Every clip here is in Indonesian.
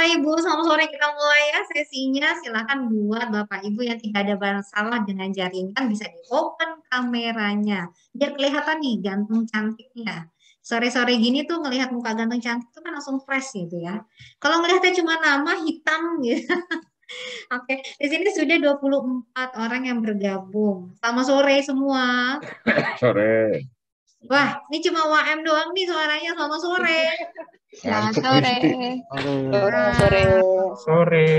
Ibu, selamat sore, kita mulai ya sesinya. Silakan buat Bapak Ibu yang tidak ada masalah dengan jaringan bisa di open kameranya. Biar kelihatan nih ganteng cantiknya. Sore-sore gini tuh ngelihat muka ganteng cantik tuh kan langsung fresh gitu ya. Kalau ngelihatnya cuma nama hitam gitu. Oke, di sini sudah 24 orang yang bergabung. Selamat sore semua. Sore. Wah, ini cuma WM doang nih suaranya. Selamat sore. Selamat Mantep sore. Gusti. Sore. Nah, Sore.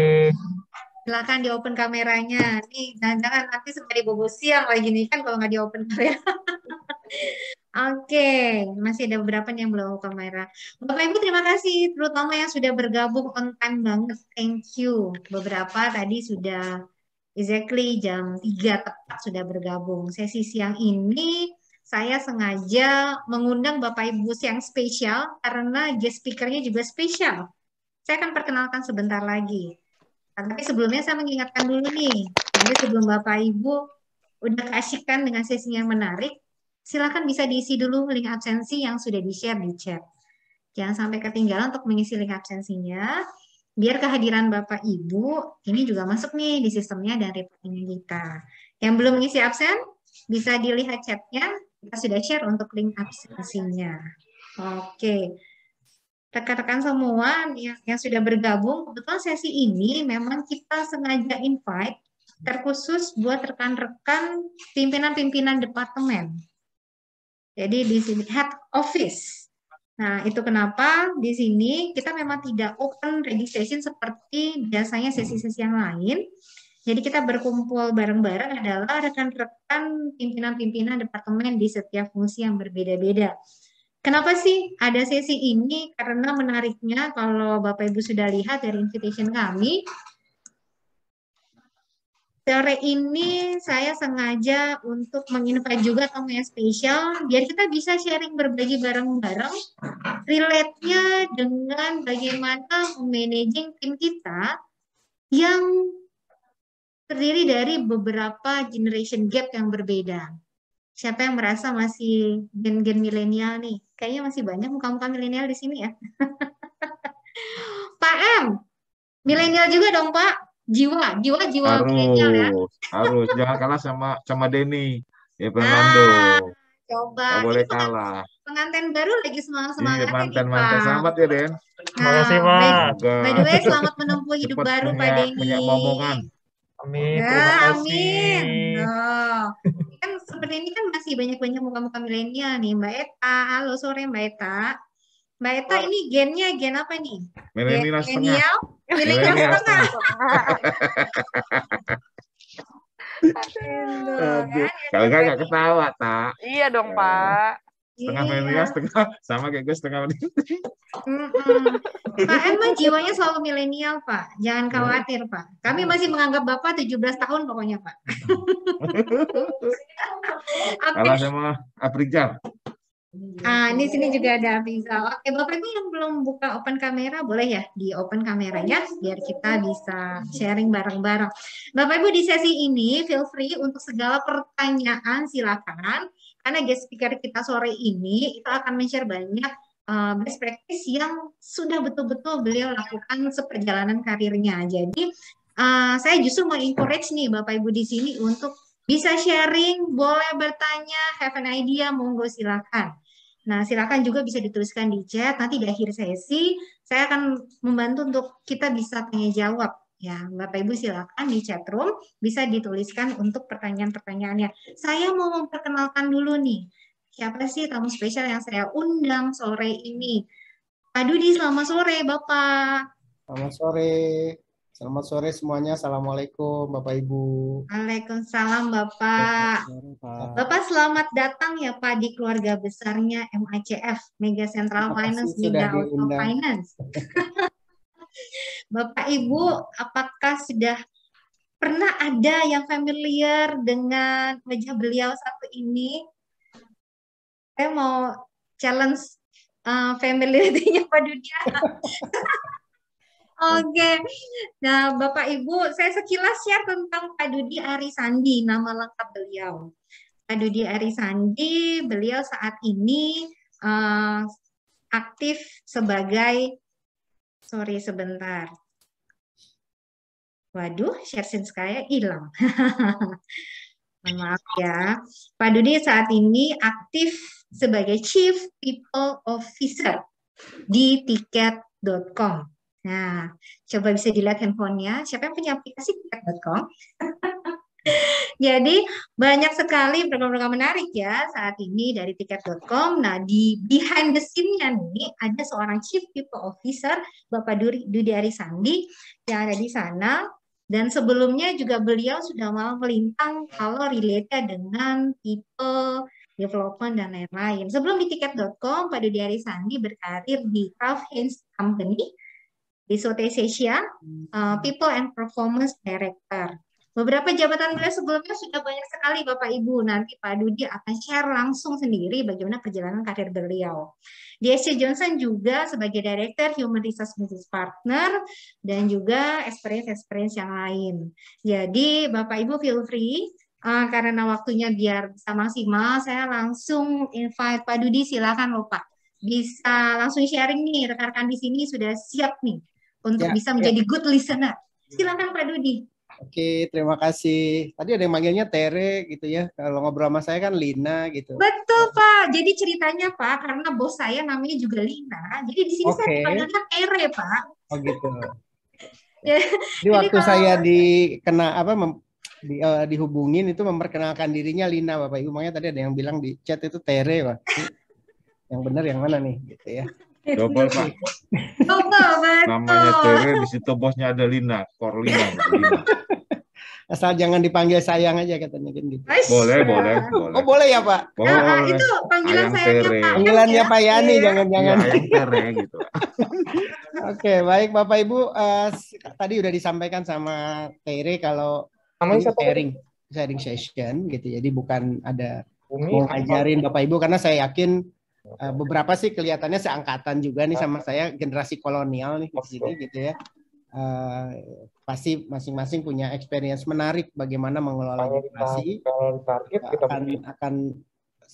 silakan di open kameranya. Nih, jangan-jangan nanti suka dibobo siang lagi nih kan kalau nggak di open kamera. Oke, masih ada beberapa nih yang belum open kamera. Bapak Ibu terima kasih, terutama yang sudah bergabung on time banget. Thank you. Beberapa tadi sudah exactly jam 3 tepat sudah bergabung. Sesi siang ini saya sengaja mengundang Bapak Ibu yang spesial karena guest speaker-nya juga spesial. Saya akan perkenalkan sebentar lagi. Tapi sebelumnya saya mengingatkan dulu nih, nanti sebelum Bapak Ibu udah keasikan dengan sesi yang menarik, silakan bisa diisi dulu link absensi yang sudah di-share di chat. Jangan sampai ketinggalan untuk mengisi link absensinya, biar kehadiran Bapak Ibu ini juga masuk nih di sistemnya dan reportingnya kita. Yang belum mengisi absen, bisa dilihat chatnya, kita sudah share untuk link absensinya. Oke. Rekan-rekan semua yang sudah bergabung, kebetulan sesi ini memang kita sengaja invite terkhusus buat rekan-rekan pimpinan-pimpinan departemen. Jadi di sini head office. Nah, itu kenapa di sini kita memang tidak open registration seperti biasanya sesi-sesi yang lain. Jadi kita berkumpul bareng-bareng adalah rekan-rekan pimpinan-pimpinan departemen di setiap fungsi yang berbeda-beda. Kenapa sih ada sesi ini? Karena menariknya kalau Bapak Ibu sudah lihat dari invitation kami, sore ini saya sengaja untuk menginvite juga tamu yang spesial, biar kita bisa sharing berbagi bareng-bareng, relate-nya dengan bagaimana memanaging tim kita yang terdiri dari beberapa generation gap yang berbeda. Siapa yang merasa masih gen-gen milenial nih? Kayaknya masih banyak muka-muka milenial di sini ya. Pak M, milenial juga dong Pak. Jiwa milenial ya. Harus jangan kalah sama Denny ya Fernando. Nah, coba. Gak Ini boleh kalah. pengantin baru lagi Iya, semangat-semangatnya nih mantan-mantan Pak. selamat ya Den. Terima Nah, kasih, Pak. Semoga by the way, selamat menempuh hidup cepat baru Pak punya Denny. punya momongan. Amin, Ya, terima amin. kasih. Oh, kan seperti ini kan masih banyak-banyak muka-muka milenial nih, Mbak Eta. Halo sore Mbak Eta. Mbak Eta ini gennya gen apa nih? Gen Milenial setengah. milenial? Milenial Milenial setengah. setengah. Aduh, Kan, kalau nggak ketawa tak. Iya dong, Pak. Setengah Iya. milenial setengah sama kayak gue setengah milenial. Pak M mah jiwanya selalu milenial, Pak. Jangan khawatir, Pak. Kami masih menganggap Bapak 17 tahun pokoknya, Pak. Oke. Kalah sama Afrizal. Di sini juga ada Afrizal. Oke, Bapak Ibu yang belum buka open kamera, boleh ya di open kameranya biar kita bisa sharing bareng-bareng. Bapak Ibu di sesi ini feel free untuk segala pertanyaan silakan. Karena guest speaker kita sore ini itu akan men-share banyak best practice yang sudah betul-betul beliau lakukan seperjalanan karirnya. Jadi saya justru mau encourage nih Bapak Ibu di sini untuk bisa sharing, boleh bertanya, have an idea, monggo silakan. Nah, silakan juga bisa dituliskan di chat. Nanti di akhir sesi, saya akan membantu untuk kita bisa tanya jawab. Ya, Bapak Ibu silakan di chat room bisa dituliskan untuk pertanyaan-pertanyaannya. Saya mau memperkenalkan dulu nih, siapa sih tamu spesial yang saya undang sore ini? Pak Dudi, selamat sore, Bapak. Selamat sore. Selamat sore semuanya. Assalamualaikum, Bapak Ibu. Waalaikumsalam, Bapak. Bapak selamat datang ya Pak di keluarga besarnya MACF, Mega Central Terima Finance, kasih sudah Mega Auto diundang. Finance. Bapak Ibu, apakah sudah pernah ada yang familiar dengan wajah beliau satu ini? Saya mau challenge familiarity-nya Pak Dudia. Oke, nah Bapak Ibu, saya sekilas share tentang Pak Dudi Arisandi, nama lengkap beliau. Pak Dudi Arisandi, beliau saat ini aktif sebagai Sorry sebentar. Waduh, share screen saya hilang. Mohon maaf ya. Pak Dudi saat ini aktif sebagai Chief People Officer di tiket.com. Nah, coba bisa dilihat handphonenya. Siapa yang punya aplikasi tiket.com? Jadi banyak sekali program-program menarik ya saat ini dari tiket.com. Nah, di behind the scene-nya nih ada seorang Chief People Officer, Bapak Dudi Arisandi yang ada di sana. Dan sebelumnya juga beliau sudah mau melintang kalau related dengan people development dan lain-lain. Sebelum di tiket.com, Pak Dudi Arisandi berkarir di Kraft Heinz Company, di Southeast Asia, People and Performance Director. Beberapa jabatan beliau sebelumnya sudah banyak sekali Bapak Ibu. Nanti Pak Dudi akan share langsung sendiri bagaimana perjalanan karir beliau. Di SC Johnson juga sebagai Director Human Resource Business Partner dan juga experience yang lain. Jadi Bapak Ibu feel free, karena waktunya biar bisa maksimal, saya langsung invite Pak Dudi, silakan loh Pak. Bisa langsung sharing nih, rekan-rekan di sini sudah siap nih untuk bisa menjadi good listener. Silakan Pak Dudi. Oke, terima kasih. Tadi ada yang manggilnya Tere gitu ya. Kalau ngobrol sama saya kan Lina gitu. Betul Pak. Jadi ceritanya Pak, karena bos saya namanya juga Lina. Jadi di sini saya panggilnya Tere Pak. Oh gitu. Ya, Jadi waktu saya dihubungin itu memperkenalkan dirinya Lina Bapak Ibu. Makanya tadi ada yang bilang di chat itu Tere Pak. Yang benar yang mana nih gitu ya. Double Pak. betul. Namanya Tere, di situ bosnya ada Lina, Korlina. Asal jangan dipanggil sayang aja katanya kan gitu. Boleh. Oh boleh ya Pak? Boleh. Itu panggilan sayangnya Pak. Panggilannya Pak Yani, jangan-jangan. Ayang Tere gitu. Oke, baik Bapak Ibu. Tadi udah disampaikan sama Tere kalau ini sharing session gitu. Jadi bukan ada mau ngajarin Bapak Ibu, karena saya yakin beberapa sih kelihatannya seangkatan juga nih sama saya, generasi kolonial nih di sini gitu ya. Pasti masing-masing punya experience menarik bagaimana mengelola generasi. Akan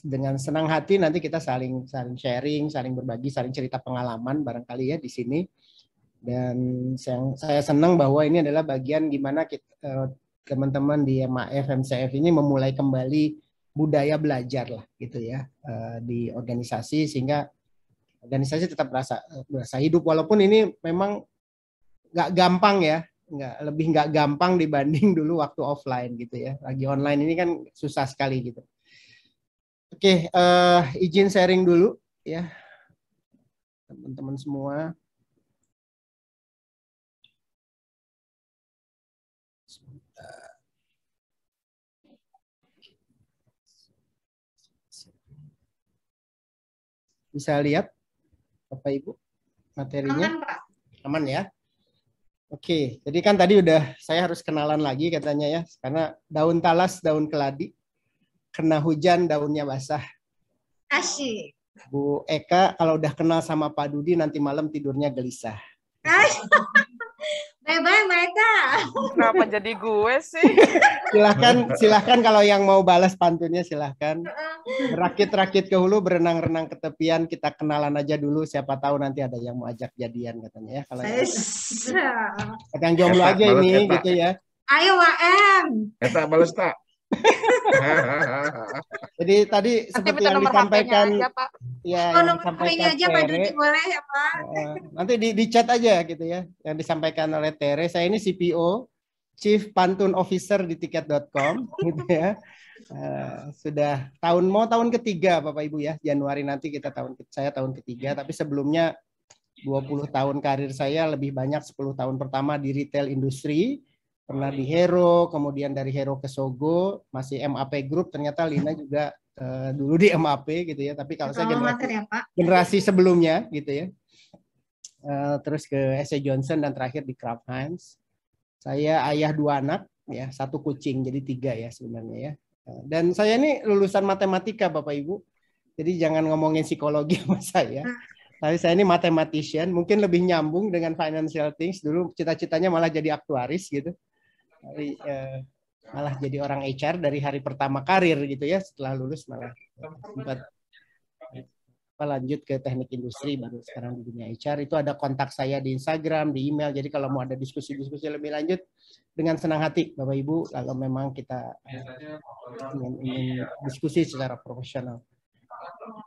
dengan senang hati nanti kita saling sharing, saling berbagi, saling cerita pengalaman barangkali ya di sini. Dan saya senang bahwa ini adalah bagian gimana kita, teman-teman di MAF MCF ini memulai kembali budaya belajar lah gitu ya di organisasi, sehingga organisasi tetap berasa hidup, walaupun ini memang nggak gampang ya, nggak gampang dibanding dulu waktu offline gitu ya. Lagi online ini kan susah sekali gitu. Oke, izin sharing dulu ya teman-teman semua. Bisa lihat Bapak Ibu materinya? Aman Pak. Aman ya? Oke, jadi kan tadi udah saya harus kenalan lagi katanya ya, karena daun talas, daun keladi, kena hujan daunnya basah. Asyik. Bu Eka kalau udah kenal sama Pak Dudi nanti malam tidurnya gelisah. Bye-bye Mbak Eka. Kenapa jadi gue sih? Silahkan kalau yang mau balas pantunnya silahkan. Berakit-rakit ke hulu, berenang-renang ke tepian, kita kenalan aja dulu, siapa tahu nanti ada yang mau ajak jadian katanya ya. Kalau yang jomblo aja ini gitu ya. Ayo WM. Eta balas tak. Jadi tadi seperti yang disampaikan aja, Pak. Ya, nomor HP-nya aja Pak Dudi boleh ya Pak. Nanti di chat aja gitu ya yang disampaikan oleh Tere. Saya ini CPO, Chief Pantun Officer di tiket.com gitu ya. Sudah tahun ketiga Bapak Ibu ya. Januari nanti saya tahun ketiga, tapi sebelumnya 20 tahun karir saya, lebih banyak 10 tahun pertama di retail industri. Pernah di Hero, kemudian dari Hero ke Sogo, masih MAP Group, ternyata Lina juga dulu di MAP gitu ya, tapi kalau saya generasi sebelumnya gitu ya. Terus ke SC Johnson dan terakhir di Kraft Heinz. Saya ayah 2 anak ya, 1 kucing, jadi 3 ya sebenarnya ya. Dan saya ini lulusan matematika Bapak Ibu. Jadi jangan ngomongin psikologi sama saya. Tapi saya ini mathematician, mungkin lebih nyambung dengan financial things. Dulu cita-citanya malah jadi aktuaris gitu. Tapi malah jadi orang HR dari hari pertama karir gitu ya, setelah lulus malah sempat lanjut ke teknik industri, baru sekarang di dunia HR. Itu ada kontak saya di Instagram, di email. Jadi kalau mau ada diskusi-diskusi lebih lanjut, dengan senang hati Bapak Ibu, kalau memang kita ingin diskusi secara profesional.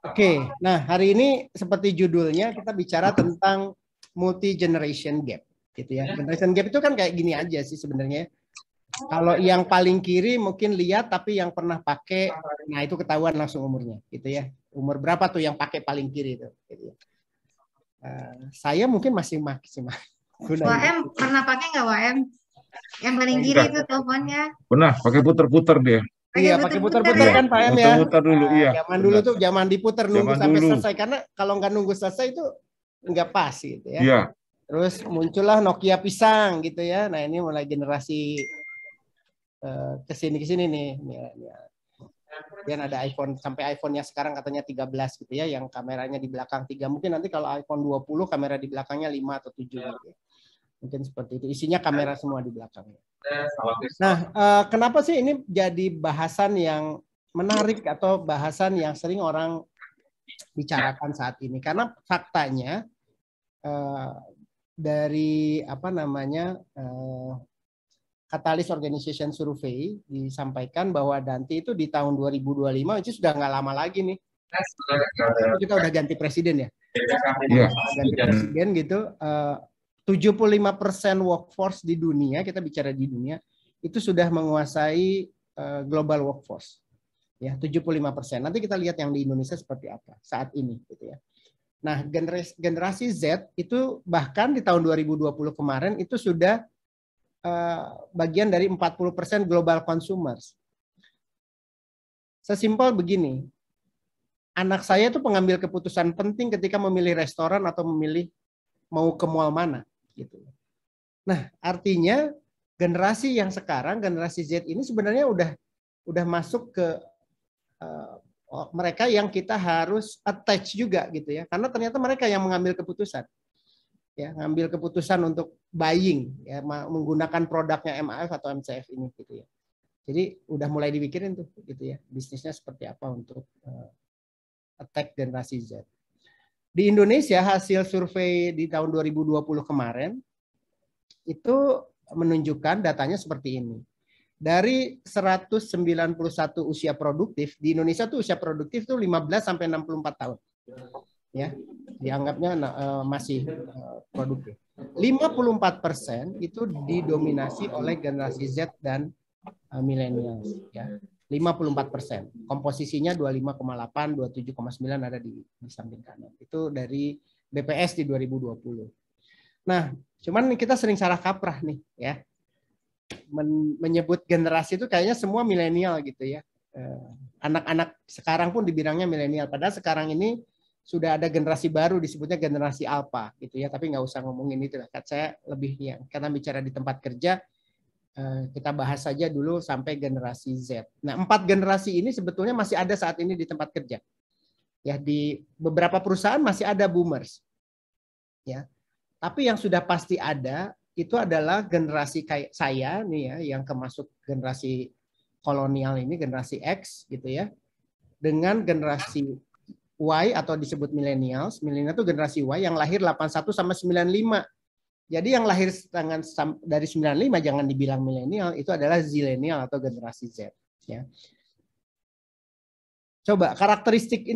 Oke, nah hari ini seperti judulnya kita bicara tentang multi generation gap, gitu ya. Generation gap itu kan kayak gini aja sih sebenarnya. Kalau yang paling kiri mungkin lihat, tapi yang pernah pakai, nah itu ketahuan langsung umurnya, gitu ya. Umur berapa tuh yang pakai paling kiri itu? Gitu ya. Saya mungkin masih WM pernah pakai nggak WM? Yang paling kiri itu teleponnya. Pernah, pakai puter-puter dia. Iya, pakai putar-putar kan Pak M ya. Putar dulu, iya. Zaman dulu tuh zaman diputer nunggu sampai selesai, karena kalau nggak nunggu selesai itu nggak pas gitu ya. Iya. Terus muncullah Nokia pisang gitu ya. Nah ini mulai generasi kesini nih. Kemudian ada iPhone, sampai iPhone-nya sekarang katanya 13 gitu ya, yang kameranya di belakang 3. Mungkin nanti kalau iPhone 20 kamera di belakangnya 5 atau 7 gitu. Mungkin seperti itu. Isinya kamera semua di belakangnya. Nah, kenapa sih ini jadi bahasan yang menarik atau bahasan yang sering orang bicarakan saat ini? Karena faktanya dari Catalyst Organization Survey disampaikan bahwa nanti itu di tahun 2025 itu sudah nggak lama lagi nih. Kita udah ganti presiden ya. Iya. Ganti presiden gitu. 75% workforce di dunia, kita bicara di dunia, itu sudah menguasai global workforce. Ya, 75%. Nanti kita lihat yang di Indonesia seperti apa saat ini gitu ya. Nah, generasi Z itu bahkan di tahun 2020 kemarin itu sudah bagian dari 40% global consumers. Sesimpel begini, anak saya itu pengambil keputusan penting ketika memilih restoran atau memilih mau ke mall mana, gitu. Nah, artinya generasi yang sekarang, generasi Z ini sebenarnya udah masuk ke mereka yang kita harus attach juga, gitu ya, karena ternyata mereka yang mengambil keputusan. Ya, ngambil keputusan untuk buying, ya, menggunakan produknya MAF atau MCF ini gitu ya. Jadi udah mulai dipikirin tuh gitu ya, bisnisnya seperti apa untuk attack generasi Z. Di Indonesia hasil survei di tahun 2020 kemarin itu menunjukkan datanya seperti ini. Dari 191 usia produktif, di Indonesia tuh usia produktif tuh 15 sampai 64 tahun. Ya, dianggapnya masih produktif. 54% itu didominasi oleh generasi Z dan millennials ya. 54%. Komposisinya 25,8, 27,9 ada di samping kanan. Itu dari BPS di 2020. Nah, cuman kita sering salah kaprah nih ya. Menyebut generasi itu kayaknya semua milenial gitu ya. Anak-anak sekarang pun dibilangnya milenial, padahal sekarang ini sudah ada generasi baru disebutnya generasi alpha gitu ya, tapi nggak usah ngomongin itu lah. Saya lebih ya, karena bicara di tempat kerja, kita bahas saja dulu sampai generasi Z. Nah, 4 generasi ini sebetulnya masih ada saat ini di tempat kerja. Ya, di beberapa perusahaan masih ada boomers. Ya. Tapi yang sudah pasti ada itu adalah generasi kayak saya nih ya, yang kemasuk generasi kolonial ini, generasi X gitu ya. Dengan generasi Y atau disebut millennials. Millennial itu generasi Y yang lahir 81 sama 95. Jadi yang lahir dari 95 jangan dibilang milenial, itu adalah zilenial atau generasi Z. Ya. Coba karakteristik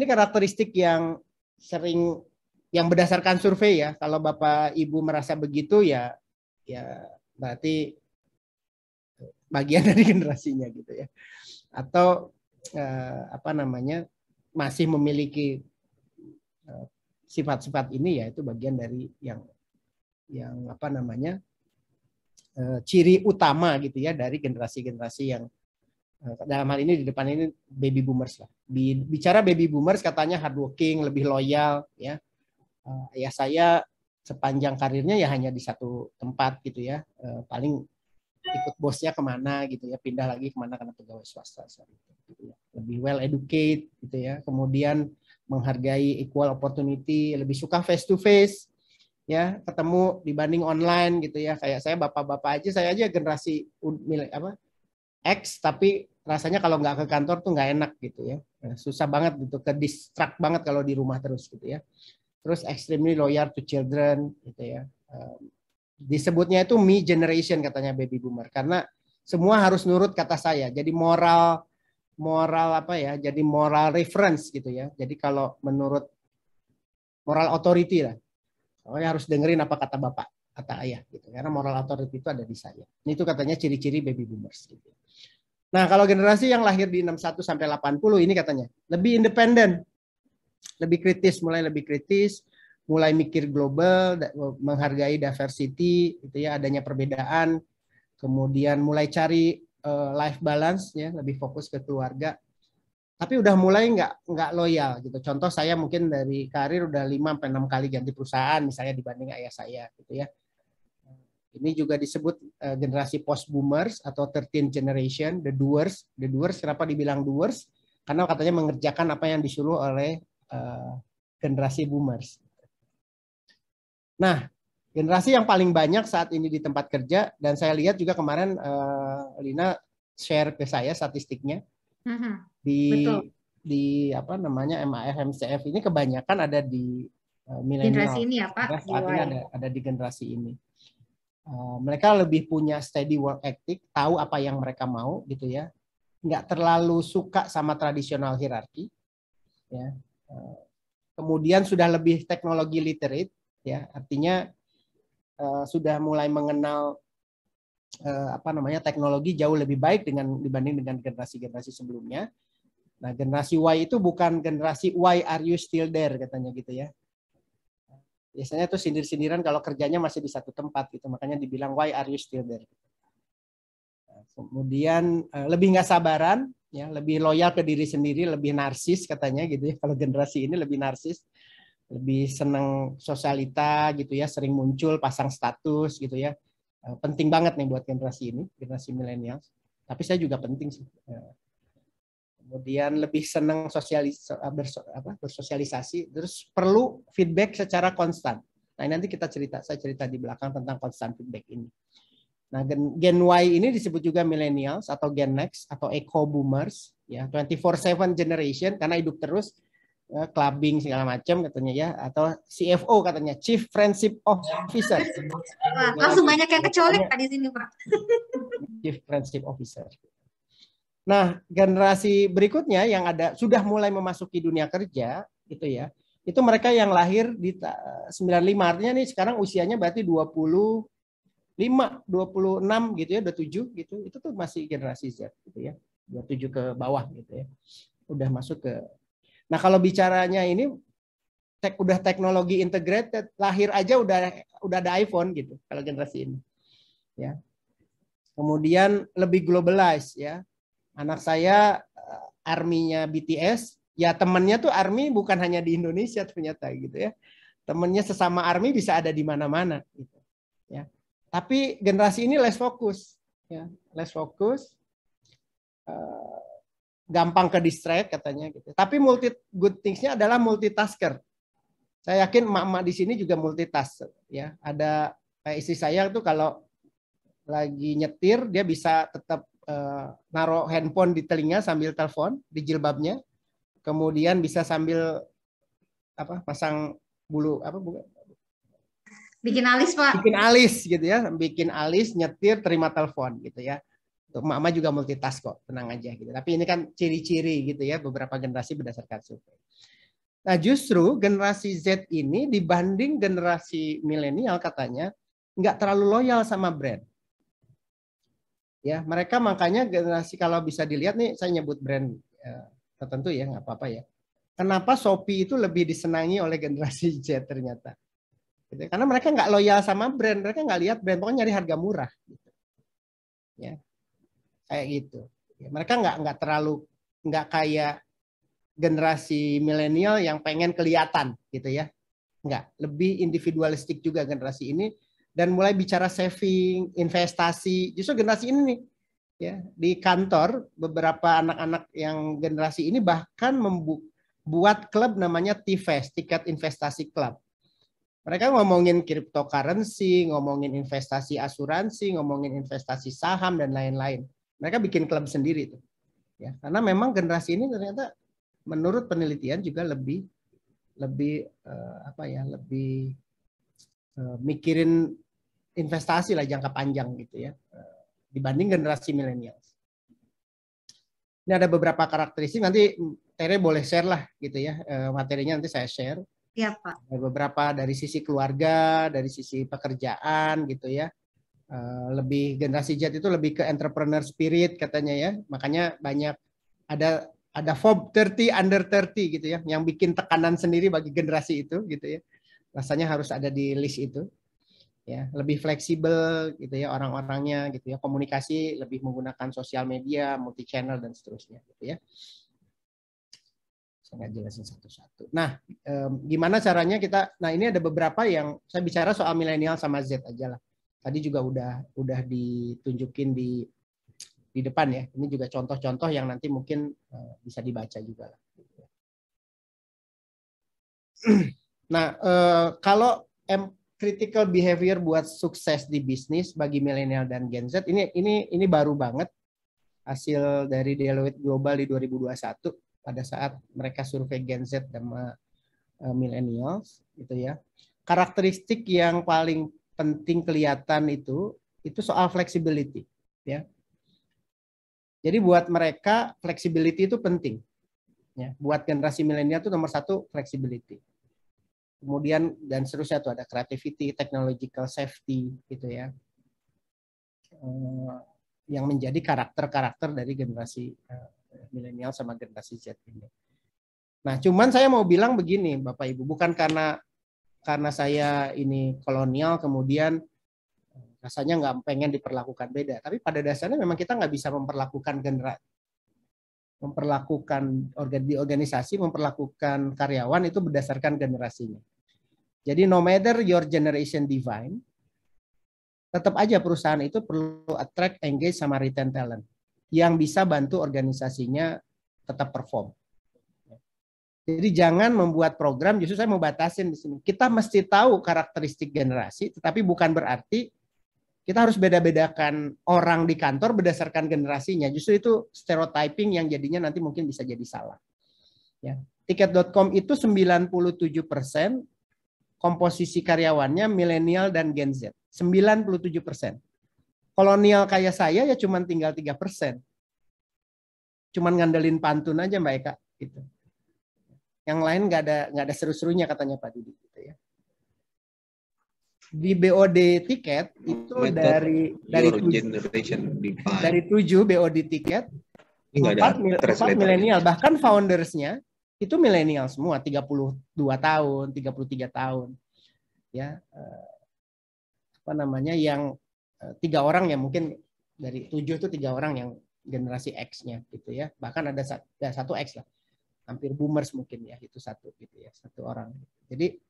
yang sering, yang berdasarkan survei ya. Kalau Bapak Ibu merasa begitu ya berarti bagian dari generasinya gitu ya. Atau masih memiliki sifat-sifat ini, ya itu bagian dari yang ciri utama gitu ya dari generasi-generasi yang dalam hal ini di depan ini baby boomers lah. Bicara baby boomers katanya hardworking, lebih loyal ya. Ayah saya sepanjang karirnya ya hanya di satu tempat gitu ya. Paling ikut bosnya kemana gitu ya, pindah lagi kemana karena pegawai swasta gitu ya. Lebih well educated gitu ya, kemudian menghargai equal opportunity, lebih suka face to face ya, ketemu dibanding online gitu ya. Kayak saya bapak-bapak aja, saya aja generasi X tapi rasanya kalau nggak ke kantor tuh nggak enak gitu ya. Susah banget gitu, ke distract banget kalau di rumah terus gitu ya. Terus extremely loyal to children gitu ya. Disebutnya itu me generation katanya baby boomer karena semua harus nurut kata saya. Jadi moral apa ya? Jadi moral reference gitu ya. Jadi kalau menurut moral authority lah. Pokoknya harus dengerin apa kata bapak, kata ayah gitu. Karena moral authority itu ada di saya. Itu katanya ciri-ciri baby boomers gitu. Nah, kalau generasi yang lahir di 61 sampai 80 ini katanya lebih independen, lebih kritis, mulai mikir global, menghargai diversity, gitu ya, adanya perbedaan, kemudian mulai cari life balance, ya, lebih fokus ke keluarga. Tapi udah mulai nggak loyal gitu. Contoh saya mungkin dari karir udah 5-6 kali ganti perusahaan misalnya dibanding ayah saya gitu ya. Ini juga disebut generasi post boomers atau 13th generation, the doers. The doers kenapa dibilang doers? Karena katanya mengerjakan apa yang disuruh oleh generasi boomers. Nah, generasi yang paling banyak saat ini di tempat kerja, dan saya lihat juga kemarin Lina share ke saya statistiknya, di apa namanya MAF-MCF ini kebanyakan ada di milenial. Generasi ini ya Pak? Saat ini ada di generasi ini. Mereka lebih punya steady work ethic, tahu apa yang mereka mau gitu ya, nggak terlalu suka sama tradisional hierarki, ya. Kemudian sudah lebih teknologi literate, ya, artinya sudah mulai mengenal apa namanya teknologi jauh lebih baik dibanding dengan generasi-generasi sebelumnya. Nah, generasi Y itu bukan generasi why are you still there katanya gitu ya. Biasanya tuh sindir-sindiran kalau kerjanya masih di satu tempat gitu, makanya dibilang why are you still there. Nah, kemudian lebih nggak sabaran, ya, lebih loyal ke diri sendiri, lebih narsis katanya gitu ya. Kalau generasi ini lebih narsis, lebih senang sosialita gitu ya, sering muncul, pasang status gitu ya. Penting banget nih buat generasi ini, generasi milenial. Tapi saya juga penting sih. Kemudian lebih senang bersosialisasi, terus perlu feedback secara konstan. Nah, nanti saya cerita di belakang tentang constant feedback ini. Nah, Gen Y ini disebut juga millennials atau Gen Next atau eco boomers, ya, 24/7 generation karena hidup terus, clubbing segala macam katanya ya, atau CFO katanya, Chief Friendship Officer. Langsung banyak yang kecolek di sini Pak. Chief Friendship Officer. Nah, generasi berikutnya yang sudah mulai memasuki dunia kerja, gitu ya. Itu mereka yang lahir di 95, artinya nih sekarang usianya berarti 25, 26 gitu ya, 27 gitu. Itu tuh masih generasi Z gitu ya. 27 ke bawah gitu ya. Udah masuk ke. Nah, kalau bicaranya ini udah teknologi integrated, lahir aja udah ada iPhone gitu kalau generasi ini. Ya. Kemudian lebih globalized ya. Anak saya army-nya BTS, ya temennya tuh army bukan hanya di Indonesia ternyata gitu ya. Temennya sesama army bisa ada di mana-mana gitu. Ya. Tapi generasi ini less fokus, ya, less fokus, gampang ke distract katanya gitu. Tapi good things-nya adalah multitasker. Saya yakin emak-emak di sini juga multitask, ya. Ada kayak istri saya tuh kalau lagi nyetir dia bisa tetap naruh handphone di telinga sambil telepon di jilbabnya, kemudian bisa sambil pasang bulu bikin alis Pak, bikin alis gitu ya, bikin alis, nyetir, terima telepon gitu ya. Untuk mama juga multitask kok, tenang aja gitu. Tapi ini kan ciri-ciri gitu ya beberapa generasi berdasarkan survei. Nah, justru generasi Z ini dibanding generasi milenial katanya nggak terlalu loyal sama brand. Ya, mereka makanya generasi kalau bisa dilihat nih, saya nyebut brand tertentu ya, nggak apa-apa ya. Kenapa Shopee itu lebih disenangi oleh generasi Z ternyata? Gitu. Karena mereka nggak loyal sama brand, mereka nggak lihat brand, pokoknya nyari harga murah. Gitu. Ya, kayak gitu. Ya, mereka nggak kayak generasi milenial yang pengen kelihatan, gitu ya. Nggak, lebih individualistik juga generasi ini. Dan mulai bicara saving, investasi, justru generasi ini nih, ya, di kantor beberapa anak-anak yang generasi ini bahkan membuat klub namanya TIFES, Tiket Investasi Club. Mereka ngomongin cryptocurrency, ngomongin investasi asuransi, ngomongin investasi saham dan lain-lain. Mereka bikin klub sendiri tuh. Ya, karena memang generasi ini ternyata menurut penelitian juga lebih mikirin investasi lah jangka panjang gitu ya, dibanding generasi milenial. Ini ada beberapa karakteristik, nanti Tere boleh share lah gitu ya, materinya nanti saya share. Iya, Pak. Ada beberapa dari sisi keluarga, dari sisi pekerjaan gitu ya. Lebih generasi Z itu lebih ke entrepreneur spirit katanya ya. Makanya banyak ada FOB 30 under 30 gitu ya, yang bikin tekanan sendiri bagi generasi itu gitu ya. Rasanya harus ada di list itu. Ya, lebih fleksibel gitu ya orang-orangnya gitu ya, komunikasi lebih menggunakan sosial media, multi channel dan seterusnya gitu ya. Saya nggak jelasin satu-satu. Nah, gimana caranya kita? Nah, ini ada beberapa yang saya bicara soal milenial sama Z aja lah. Tadi juga udah ditunjukin di depan ya. Ini juga contoh-contoh yang nanti mungkin bisa dibaca juga lah. Nah, kalau critical behavior buat sukses di bisnis bagi milenial dan Gen Z ini baru banget hasil dari Deloitte Global di 2021 pada saat mereka survei Gen Z dan millennials gitu ya. Karakteristik yang paling penting kelihatan itu soal flexibility ya. Jadi buat mereka flexibility itu penting ya. Buat generasi milenial itu nomor satu flexibility. Kemudian dan seterusnya tuh ada creativity, technological safety gitu ya, yang menjadi karakter-karakter dari generasi milenial sama generasi Z ini. Nah, cuman saya mau bilang begini, Bapak Ibu, bukan karena saya ini kolonial kemudian rasanya nggak pengen diperlakukan beda, tapi pada dasarnya memang kita nggak bisa memperlakukan di organisasi, memperlakukan karyawan itu berdasarkan generasinya. Jadi no matter your generation divine, tetap aja perusahaan itu perlu attract, engage, sama retain talent yang bisa bantu organisasinya tetap perform. Jadi jangan membuat program, justru saya mau batasin di sini. Kita mesti tahu karakteristik generasi, tetapi bukan berarti kita harus beda-bedakan orang di kantor berdasarkan generasinya. Justru itu stereotyping yang jadinya nanti mungkin bisa jadi salah. Ya. Tiket.com itu 97% komposisi karyawannya milenial dan Gen Z. 97%. Kolonial kayak saya ya cuma tinggal 3%. Cuman ngandelin pantun aja Mbak Eka. Gitu. Yang lain nggak ada seru-serunya katanya Pak Didi. Gitu ya. Di BOD tiket itu dari 7 BOD tiket 4 milenial, bahkan foundersnya itu milenial semua, 32 tahun, 33 tahun. Ya, yang 3 orang yang mungkin dari 7 itu 3 orang yang generasi X-nya gitu ya. Bahkan ada 1 X lah. Hampir boomers mungkin ya, itu 1 gitu ya, 1 orang. Jadi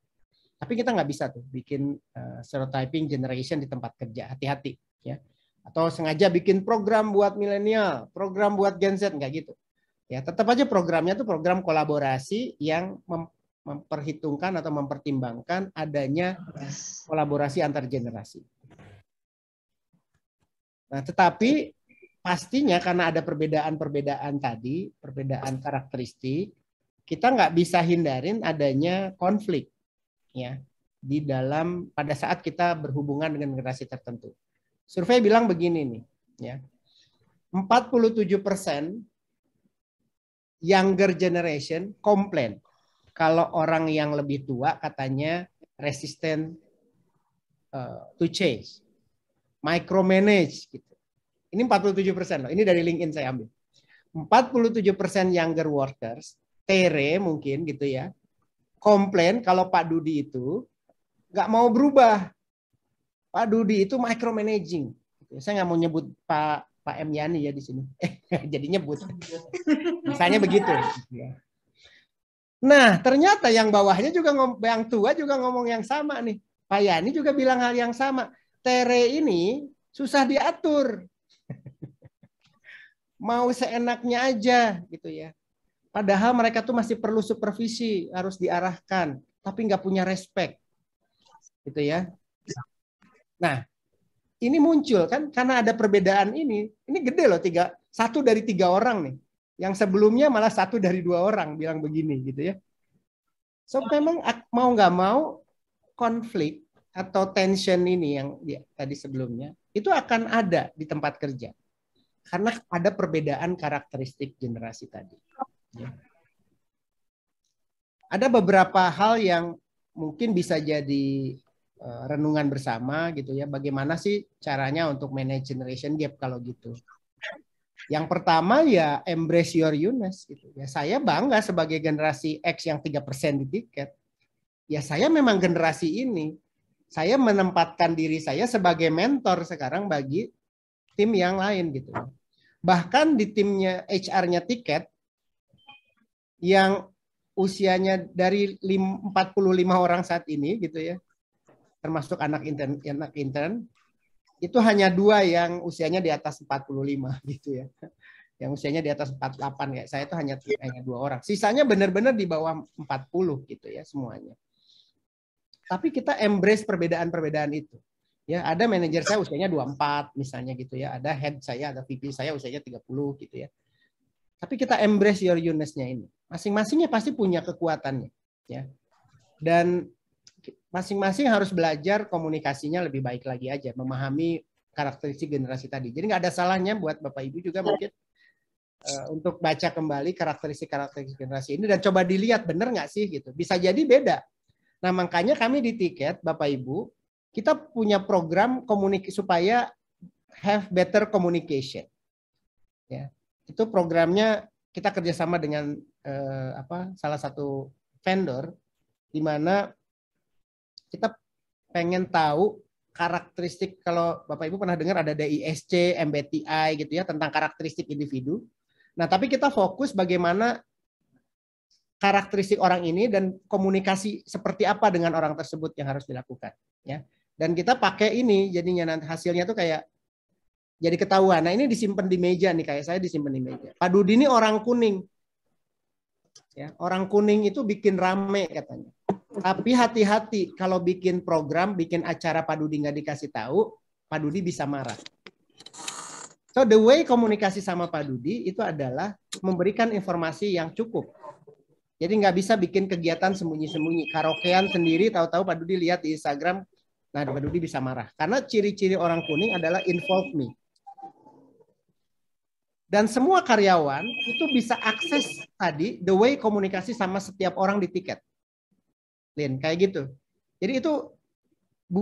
tapi kita nggak bisa tuh bikin stereotyping generation di tempat kerja, hati-hati ya. Atau sengaja bikin program buat milenial, program buat Gen Z, nggak gitu. Ya, tetap aja programnya tuh program kolaborasi yang memperhitungkan atau mempertimbangkan adanya kolaborasi antar generasi. Nah, tetapi pastinya karena ada perbedaan-perbedaan tadi, perbedaan karakteristik, kita nggak bisa hindarin adanya konflik. Ya, di dalam pada saat kita berhubungan dengan generasi tertentu. Survei bilang begini nih, ya. 47% younger generation komplain kalau orang yang lebih tua katanya resistant to change, micromanage gitu. Ini 47% loh. Ini dari LinkedIn saya ambil. 47% younger workers, tere mungkin gitu ya, komplain kalau Pak Dudi itu nggak mau berubah. Pak Dudi itu micromanaging. Saya nggak mau nyebut Pak M. Yani ya di sini. Jadi nyebut. Misalnya begitu. Nah, ternyata yang bawahnya juga yang tua juga ngomong yang sama nih. Pak Yani juga bilang hal yang sama. Tere ini susah diatur. Mau seenaknya aja gitu ya. Padahal mereka tuh masih perlu supervisi, harus diarahkan, tapi nggak punya respect, gitu ya. Nah, ini muncul kan karena ada perbedaan ini gede loh, 1 dari 3 orang nih. Yang sebelumnya malah 1 dari 2 orang bilang begini gitu ya. So memang mau nggak mau konflik atau tension ini yang tadi sebelumnya itu akan ada di tempat kerja karena ada perbedaan karakteristik generasi tadi. Ya. Ada beberapa hal yang mungkin bisa jadi renungan bersama gitu ya. Bagaimana sih caranya untuk manage generation gap kalau gitu? Yang pertama ya embrace your uniqueness gitu. Ya saya bangga sebagai generasi X yang 3% di tiket. Ya saya memang generasi ini. Saya menempatkan diri saya sebagai mentor sekarang bagi tim yang lain gitu. Bahkan di timnya HR-nya tiket yang usianya dari 45 orang saat ini gitu ya. Termasuk anak intern itu hanya 2 yang usianya di atas 45 gitu ya. Yang usianya di atas 48 kayak saya itu hanya 2 orang. Sisanya benar-benar di bawah 40 gitu ya semuanya. Tapi kita embrace perbedaan-perbedaan itu. Ya, ada manajer saya usianya 24 misalnya gitu ya. Ada head saya, ada VP saya usianya 30 gitu ya. Tapi kita embrace your uniqueness-nya ini. Masing-masingnya pasti punya kekuatannya ya. Dan masing-masing harus belajar komunikasinya lebih baik lagi aja, memahami karakteristik generasi tadi. Jadi nggak ada salahnya buat Bapak Ibu juga mungkin untuk baca kembali karakteristik generasi ini dan coba dilihat benar nggak sih gitu. Bisa jadi beda. Nah makanya kami di tiket Bapak Ibu kita punya program supaya have better communication. Ya, itu programnya kita kerjasama dengan salah satu vendor di mana kita pengen tahu karakteristik, kalau Bapak Ibu pernah dengar ada DISC, MBTI gitu ya, tentang karakteristik individu. Nah, tapi kita fokus bagaimana karakteristik orang ini dan komunikasi seperti apa dengan orang tersebut yang harus dilakukan. Ya. Dan kita pakai ini, jadinya nanti hasilnya tuh kayak jadi ketahuan. Nah, ini disimpan di meja nih, kayak saya disimpan di meja. Pak Dudi ini orang kuning. Ya, orang kuning itu bikin rame katanya. Tapi hati-hati kalau bikin program, bikin acara Pak Dudi nggak dikasih tahu, Pak Dudi bisa marah. So the way komunikasi sama Pak Dudi itu adalah memberikan informasi yang cukup. Jadi nggak bisa bikin kegiatan sembunyi-sembunyi. Karaokean sendiri, tahu-tahu Pak Dudi lihat di Instagram, nah Pak Dudi bisa marah. Karena ciri-ciri orang kuning adalah involve me. Dan semua karyawan itu bisa akses tadi the way komunikasi sama setiap orang di tiket. Lin, kayak gitu. Jadi itu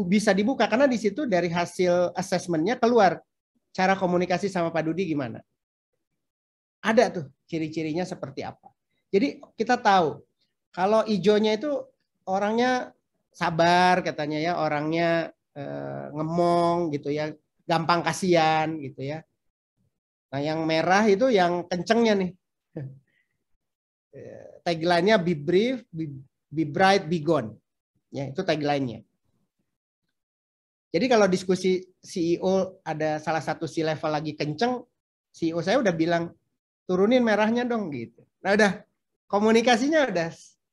bisa dibuka karena di situ dari hasil asesmennya keluar cara komunikasi sama Pak Dudi gimana. Ada tuh ciri-cirinya seperti apa. Jadi kita tahu kalau ijonya itu orangnya sabar katanya ya, orangnya ngemong gitu ya, gampang kasihan gitu ya. Nah yang merah itu yang kencengnya nih. Tagline-nya be brief, be bright, be gone. Ya, itu tagline-nya. Jadi kalau diskusi CEO ada salah satu C-level lagi kenceng, CEO saya udah bilang turunin merahnya dong gitu. Nah udah komunikasinya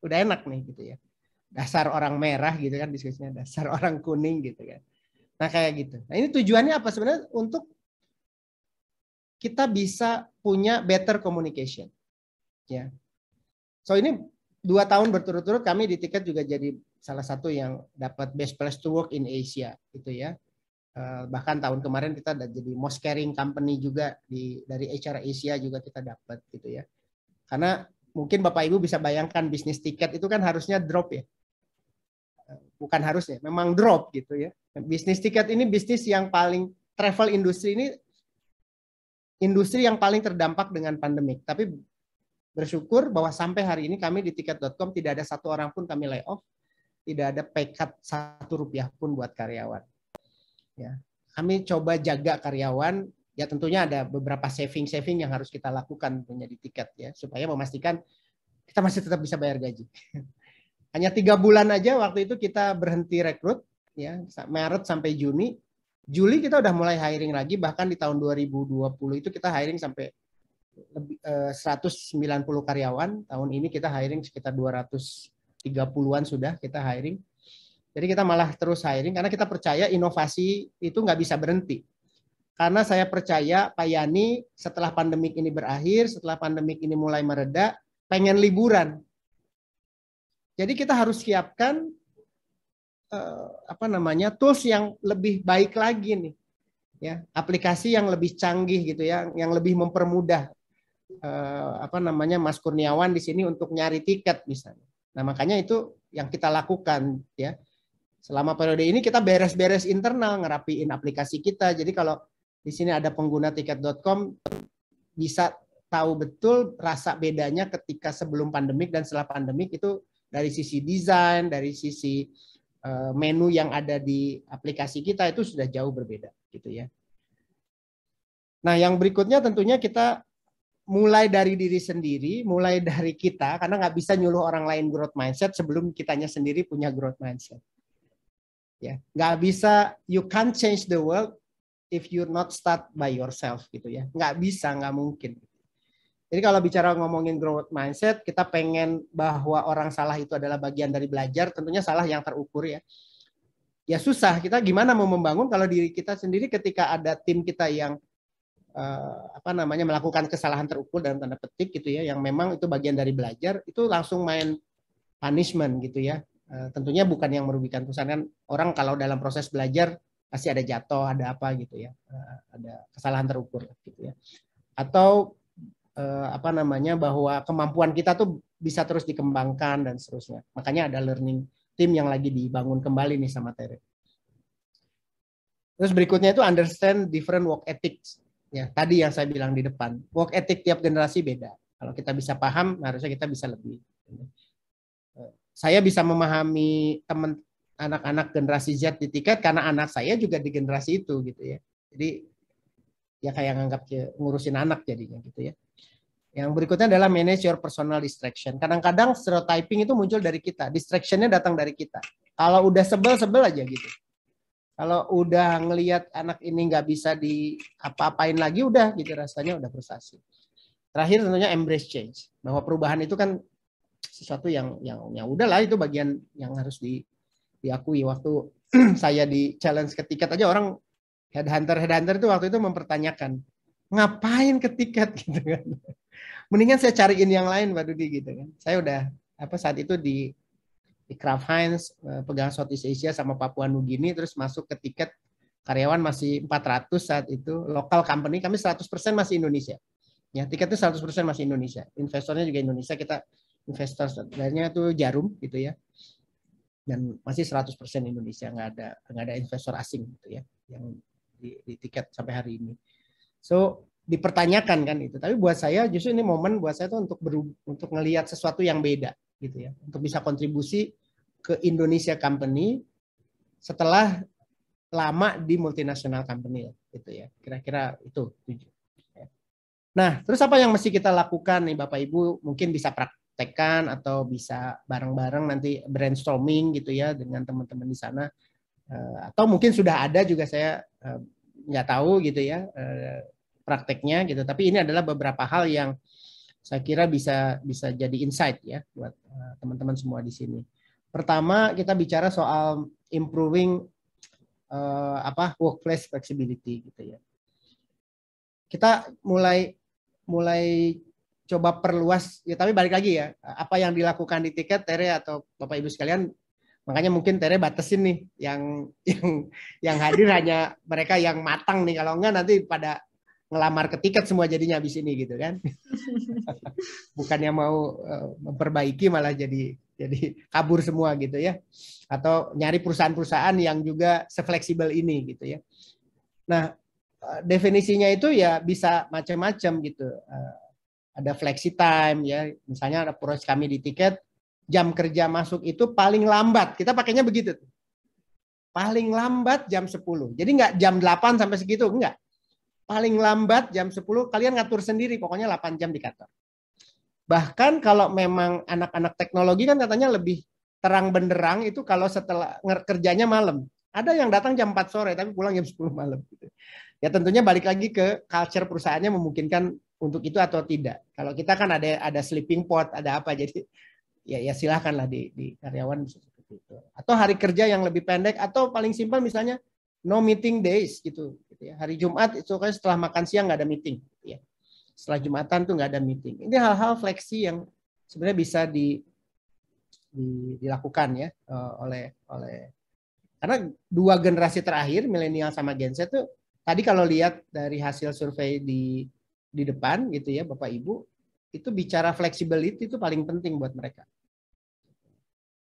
udah enak nih gitu ya. Dasar orang merah gitu kan diskusinya, dasar orang kuning gitu kan. Nah kayak gitu. Nah ini tujuannya apa sebenarnya? Untuk kita bisa punya better communication. Ya. So ini 2 tahun berturut-turut kami di tiket juga jadi salah satu yang dapat best place to work in Asia gitu ya. Bahkan tahun kemarin kita jadi most caring company juga dari HR Asia juga kita dapat gitu ya. Karena mungkin Bapak Ibu bisa bayangkan bisnis tiket itu kan harusnya drop ya. Bukan harusnya, memang drop gitu ya. Bisnis tiket ini bisnis yang paling, travel industri ini industri yang paling terdampak dengan pandemik. Tapi bersyukur bahwa sampai hari ini kami di tiket.com tidak ada satu orang pun kami lay off, tidak ada pay cut Rp1 pun buat karyawan. Ya, kami coba jaga karyawan. Ya tentunya ada beberapa saving yang harus kita lakukan tentunya di tiket ya, supaya memastikan kita masih tetap bisa bayar gaji. Hanya 3 bulan aja waktu itu kita berhenti rekrut ya, Maret sampai Juni. Juli kita udah mulai hiring lagi, bahkan di tahun 2020 itu kita hiring sampai 190 karyawan. Tahun ini kita hiring sekitar 230-an sudah kita hiring. Jadi kita malah terus hiring karena kita percaya inovasi itu nggak bisa berhenti. Karena saya percaya Pak Yani setelah pandemik ini berakhir, setelah pandemik ini mulai mereda, pengen liburan. Jadi kita harus siapkan tools yang lebih baik lagi nih, ya, aplikasi yang lebih canggih gitu ya, yang lebih mempermudah Mas Kurniawan di sini untuk nyari tiket misalnya. Nah makanya itu yang kita lakukan ya. Selama periode ini kita beres-beres internal, ngerapiin aplikasi kita. Jadi kalau di sini ada pengguna tiket.com bisa tahu betul rasa bedanya ketika sebelum pandemik dan setelah pandemik itu dari sisi desain, dari sisi menu yang ada di aplikasi kita itu sudah jauh berbeda gitu ya. Nah, yang berikutnya tentunya kita mulai dari diri sendiri, mulai dari kita karena nggak bisa nyuruh orang lain growth mindset sebelum kitanya sendiri punya growth mindset. Ya, nggak bisa, you can't change the world if you not start by yourself gitu ya. Nggak bisa, nggak mungkin. Jadi kalau bicara ngomongin growth mindset, kita pengen bahwa orang salah itu adalah bagian dari belajar, tentunya salah yang terukur ya. Ya susah, kita gimana mau membangun kalau diri kita sendiri ketika ada tim kita yang melakukan kesalahan terukur dalam tanda petik gitu ya, yang memang itu bagian dari belajar, itu langsung main punishment gitu ya. Tentunya bukan yang merugikan perusahaan, kan orang kalau dalam proses belajar pasti ada jatuh, ada apa gitu ya, ada kesalahan terukur gitu ya, atau bahwa kemampuan kita tuh bisa terus dikembangkan dan seterusnya. Makanya ada learning team yang lagi dibangun kembali nih sama Tere. Terus berikutnya itu understand different work ethics ya, tadi yang saya bilang di depan, work ethic tiap generasi beda. Kalau kita bisa paham, harusnya kita bisa lebih. Saya bisa memahami teman anak-anak generasi Z di tiket karena anak saya juga di generasi itu gitu ya. Jadi ya kayak nganggap ngurusin anak jadinya gitu ya. Yang berikutnya adalah manage your personal distraction. Kadang-kadang stereotyping itu muncul dari kita, distractionnya datang dari kita. Kalau udah sebel aja gitu. Kalau udah ngelihat anak ini nggak bisa diapa-apain lagi, udah gitu rasanya udah frustasi. Terakhir tentunya embrace change, bahwa perubahan itu kan sesuatu yang udahlah, itu bagian yang harus diakui. Waktu saya di challenge ke tiket aja, orang headhunter itu waktu itu mempertanyakan ngapain ke tiket gitu kan. Mendingan saya cariin yang lain Pak Dudi gitu kan. Saya udah saat itu di Kraft Heinz pegang Southeast Asia sama Papua Nugini, terus masuk ke tiket, karyawan masih 400 saat itu, local company, kami 100% masih Indonesia. Ya, tiketnya 100% masih Indonesia. Investornya juga Indonesia, kita investor sebenarnya itu Jarum gitu ya. Dan masih 100% Indonesia, nggak ada investor asing gitu ya yang di tiket sampai hari ini. So dipertanyakan kan itu. Tapi buat saya justru ini momen buat saya tuh untuk ngelihat sesuatu yang beda gitu ya. Untuk bisa kontribusi ke Indonesia company setelah lama di multinational company gitu ya. Kira-kira itu tujuh. Nah, terus apa yang mesti kita lakukan nih Bapak Ibu? Mungkin bisa praktekkan atau bisa bareng-bareng nanti brainstorming gitu ya dengan teman-teman di sana. Atau mungkin sudah ada juga, saya nggak tahu gitu ya prakteknya gitu. Tapi ini adalah beberapa hal yang saya kira bisa jadi insight ya buat teman-teman semua di sini. Pertama, kita bicara soal improving workplace flexibility gitu ya. Kita mulai coba perluas ya, tapi balik lagi ya, apa yang dilakukan di tiket Tere atau Bapak Ibu sekalian, makanya mungkin Tere batasin nih yang hadir hanya mereka yang matang nih, kalau enggak nanti pada ngelamar ke tiket semua jadinya habis ini gitu kan. Bukannya mau memperbaiki malah jadi kabur semua gitu ya. Atau nyari perusahaan-perusahaan yang juga sefleksibel ini gitu ya. Nah, definisinya itu ya bisa macam-macam gitu. Ada flexi time ya, misalnya ada proses kami di tiket, jam kerja masuk itu paling lambat, kita pakainya begitu. Paling lambat jam 10. Jadi nggak jam 8 sampai segitu, enggak. Paling lambat jam 10, kalian ngatur sendiri, pokoknya 8 jam di kantor. Bahkan kalau memang anak-anak teknologi kan katanya lebih terang benderang itu kalau setelah kerjanya malam. Ada yang datang jam 4 sore tapi pulang jam 10 malam gitu. Ya tentunya balik lagi ke culture perusahaannya memungkinkan untuk itu atau tidak. Kalau kita kan ada sleeping pod, ada apa, jadi ya silakanlah di karyawan seperti gitu. Atau hari kerja yang lebih pendek, atau paling simpel misalnya no meeting days gitu ya. Hari Jumat itu kayak setelah makan siang nggak ada meeting gitu ya. Setelah Jumatan tuh nggak ada meeting. Ini hal-hal fleksi yang sebenarnya bisa dilakukan ya oleh karena dua generasi terakhir milenial sama Gen Z tuh tadi kalau lihat dari hasil survei di depan gitu ya Bapak Ibu, itu bicara flexibility itu paling penting buat mereka.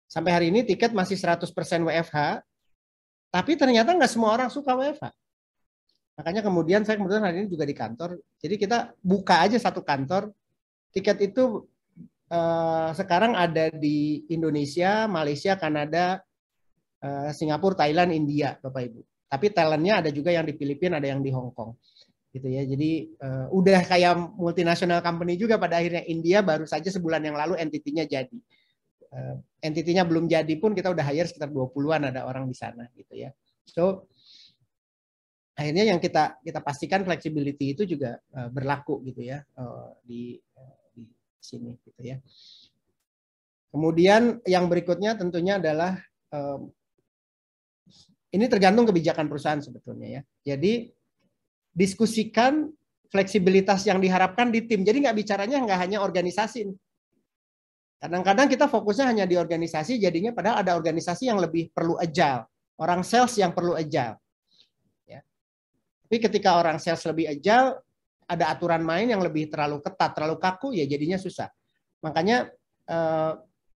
Sampai hari ini tiket masih 100% WFH, tapi ternyata nggak semua orang suka WFH. Makanya kemudian saya kemudian hari ini juga di kantor, jadi kita buka aja satu kantor. Tiket itu sekarang ada di Indonesia, Malaysia, Kanada, Singapura, Thailand, India, Bapak Ibu. Tapi talentnya ada juga yang di Filipina, ada yang di Hong Kong. Gitu ya. Jadi udah kayak multinational company juga pada akhirnya. India baru saja sebulan yang lalu entitinya jadi. Entitinya belum jadi pun kita udah hire sekitar 20-an ada orang di sana gitu ya. So akhirnya yang kita pastikan flexibility itu juga berlaku gitu ya di sini gitu ya. Kemudian yang berikutnya tentunya adalah ini tergantung kebijakan perusahaan sebetulnya ya. Jadi diskusikan fleksibilitas yang diharapkan di tim. Jadi nggak bicaranya nggak hanya organisasi. Kadang-kadang kita fokusnya hanya di organisasi, jadinya padahal ada organisasi yang lebih perlu agile. Orang sales yang perlu agile. Ya. Tapi ketika orang sales lebih agile, ada aturan main yang lebih terlalu ketat, terlalu kaku, ya jadinya susah. Makanya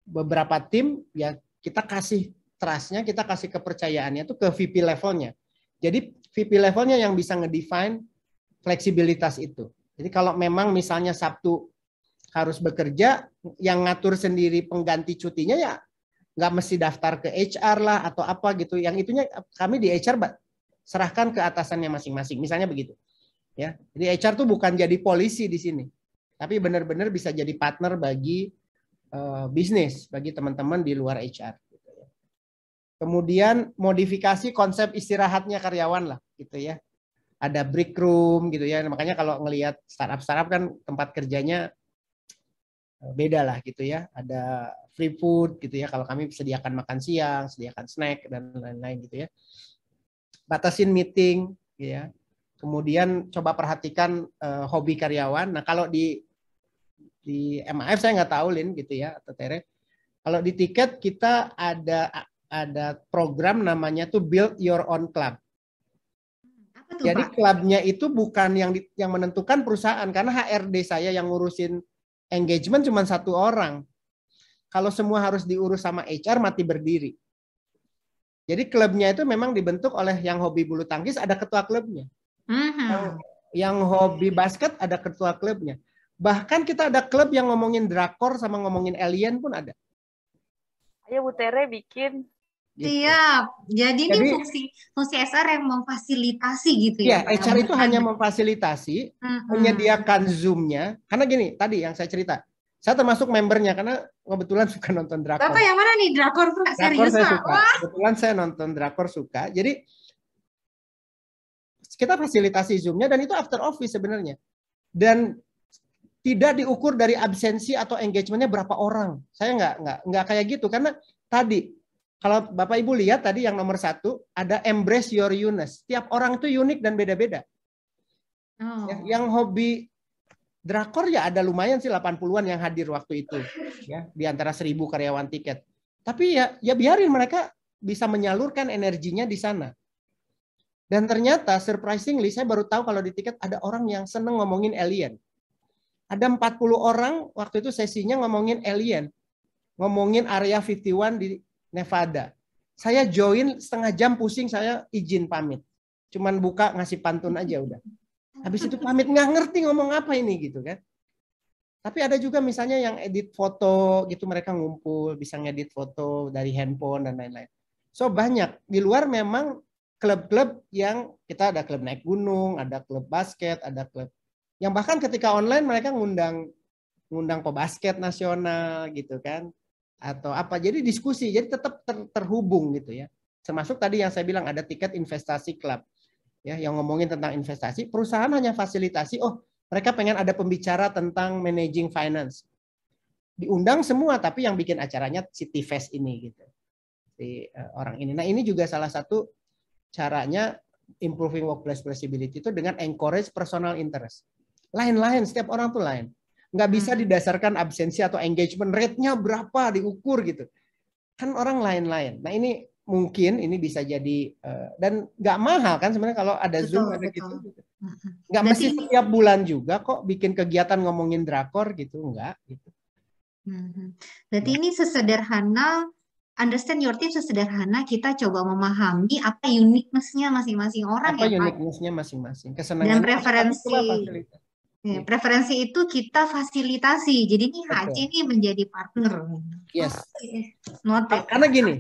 beberapa tim ya kita kasih trust-nya, kita kasih kepercayaannya itu ke VP levelnya. Jadi VP levelnya yang bisa ngedefine fleksibilitas itu. Jadi kalau memang misalnya Sabtu harus bekerja, yang ngatur sendiri pengganti cutinya ya nggak mesti daftar ke HR lah atau apa gitu. Yang itunya kami di HR serahkan ke atasannya masing-masing. Misalnya begitu. Ya, jadi HR tuh bukan jadi polisi di sini, tapi benar-benar bisa jadi partner bagi bisnis, bagi teman-teman di luar HR. Gitu ya. Kemudian modifikasi konsep istirahatnya karyawan lah, gitu ya. Ada break room gitu ya. Makanya kalau ngelihat startup kan tempat kerjanya beda lah gitu ya. Ada free food gitu ya. Kalau kami sediakan makan siang, sediakan snack dan lain-lain gitu ya. Batasin meeting gitu ya. Kemudian coba perhatikan hobi karyawan. Nah, kalau di MAF saya nggak tahu Lin gitu ya atau Tere. Kalau di tiket kita ada program namanya tuh Build Your Own Club. Apa tuh, Jadi Pak? klubnya itu bukan yang menentukan perusahaan, karena HRD saya yang ngurusin engagement cuma satu orang. Kalau semua harus diurus sama HR mati berdiri. Jadi klubnya itu memang dibentuk oleh yang hobi bulu tangkis ada ketua klubnya. Yang hobi basket ada ketua klubnya. Bahkan kita ada klub yang ngomongin drakor sama ngomongin alien pun ada. Ayo Bu Tere bikin. Gitu. Siap. Jadi ini Jadi, fungsi SR yang memfasilitasi gitu ya, ya, Pak? HR itu Bukan- hanya memfasilitasi, menyediakan Zoom-nya. Karena gini, tadi yang saya cerita. Saya termasuk membernya karena kebetulan suka nonton drakor. Bapak yang mana nih? Drakor, Pak? Drakor Serius, saya Pak? suka. Wah. Kebetulan saya nonton drakor suka. Jadi kita fasilitasi Zoom-nya dan itu after office sebenarnya. Dan tidak diukur dari absensi atau engagement-nya berapa orang. Saya nggak kayak gitu karena tadi kalau Bapak Ibu lihat tadi yang nomor 1 ada embrace your uniqueness. Tiap orang itu unik dan beda-beda. Oh. Yang hobi drakor ya ada lumayan sih 80-an yang hadir waktu itu ya di antara 1000 karyawan tiket. Tapi ya biarin mereka bisa menyalurkan energinya di sana. Dan ternyata surprisingly saya baru tahu kalau di tiket ada orang yang seneng ngomongin alien. Ada 40 orang waktu itu sesinya ngomongin alien. Ngomongin Area 51 di Nevada. Saya join setengah jam pusing, saya izin pamit. Cuman buka ngasih pantun aja udah. Habis itu pamit nggak ngerti ngomong apa ini gitu kan. Tapi ada juga misalnya yang edit foto gitu mereka ngumpul bisa ngedit foto dari handphone dan lain-lain. So banyak di luar memang klub-klub yang kita ada klub naik gunung, ada klub basket, ada klub yang bahkan ketika online mereka ngundang pebasket nasional gitu kan atau apa. Jadi diskusi, jadi tetap terhubung gitu ya. Termasuk tadi yang saya bilang ada tiket investasi klub. Ya, yang ngomongin tentang investasi, perusahaan hanya fasilitasi, oh mereka pengen ada pembicara tentang managing finance. Diundang semua, tapi yang bikin acaranya City Fest ini gitu. si orang ini. Nah, ini juga salah satu caranya improving workplace flexibility itu dengan encourage personal interest. Lain-lain, setiap orang tuh lain. Nggak bisa didasarkan absensi atau engagement rate-nya berapa diukur gitu. Kan orang lain-lain. Nah, ini mungkin ini bisa jadi dan nggak mahal kan sebenarnya kalau ada Zoom ada gitu. Nggak mesti setiap bulan juga kok bikin kegiatan ngomongin drakor gitu, enggak gitu. Berarti ini sesederhana understand your team, sesederhana kita coba memahami apa uniqueness-nya masing-masing orang Apa ya Pak. uniqueness-nya masing-masing, Dan kesenangannya preferensi Ya. preferensi itu kita fasilitasi. Jadi ini HC ini menjadi partner. Yes. Noted. Karena gini,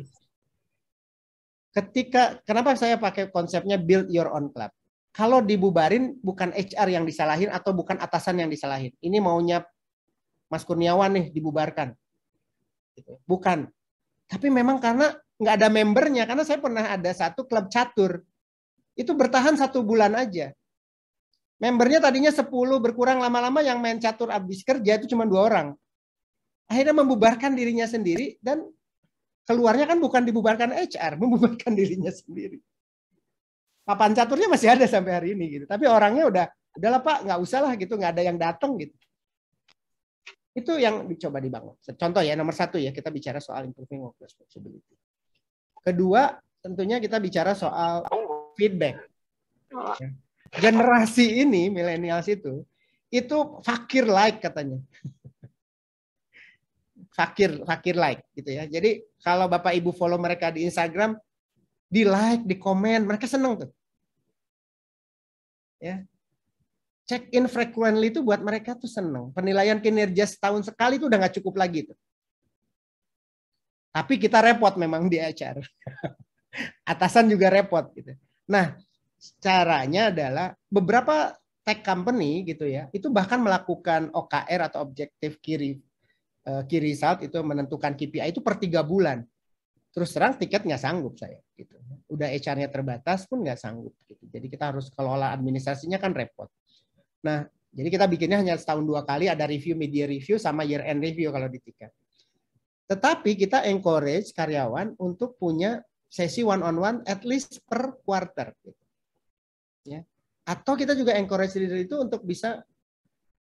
kenapa saya pakai konsepnya build your own club? Kalau dibubarin bukan HR yang disalahin atau bukan atasan yang disalahin. Ini maunya Mas Kurniawan nih dibubarkan. Bukan. Tapi memang karena nggak ada membernya. Karena saya pernah ada satu klub catur. Itu bertahan 1 bulan aja. Membernya tadinya 10, berkurang lama-lama yang main catur habis kerja itu cuma 2 orang. Akhirnya membubarkan dirinya sendiri dan keluarnya kan bukan dibubarkan HR, membubarkan dirinya sendiri. Papan caturnya masih ada sampai hari ini gitu. Tapi orangnya udahlah Pak, nggak usah lah gitu, nggak ada yang datang gitu. Itu yang dicoba dibangun. Contoh ya, nomor 1 ya, kita bicara soal improving workplace flexibility. Kedua, tentunya kita bicara soal feedback. Generasi ini, millennials itu fakir like katanya. Fakir like gitu ya. Jadi kalau Bapak Ibu follow mereka di Instagram, di like, di komen, mereka seneng tuh. Ya. Check in frequently itu buat mereka tuh seneng. Penilaian kinerja setahun sekali itu udah nggak cukup lagi tuh. Tapi kita repot memang di HR. Atasan juga repot gitu. Nah, caranya adalah beberapa tech company gitu ya, itu bahkan melakukan OKR atau objective key result itu menentukan KPI itu per 3 bulan. Terus terang tiket nggak sanggup saya gitu. Udah HR-nya terbatas pun nggak sanggup gitu. Jadi kita harus kelola administrasinya kan repot. Nah, jadi kita bikinnya hanya setahun 2 kali, ada review, media review sama year end review kalau di tiket. Tetapi kita encourage karyawan untuk punya sesi one on one at least per quarter gitu. Ya. Atau kita juga encourage leader itu untuk bisa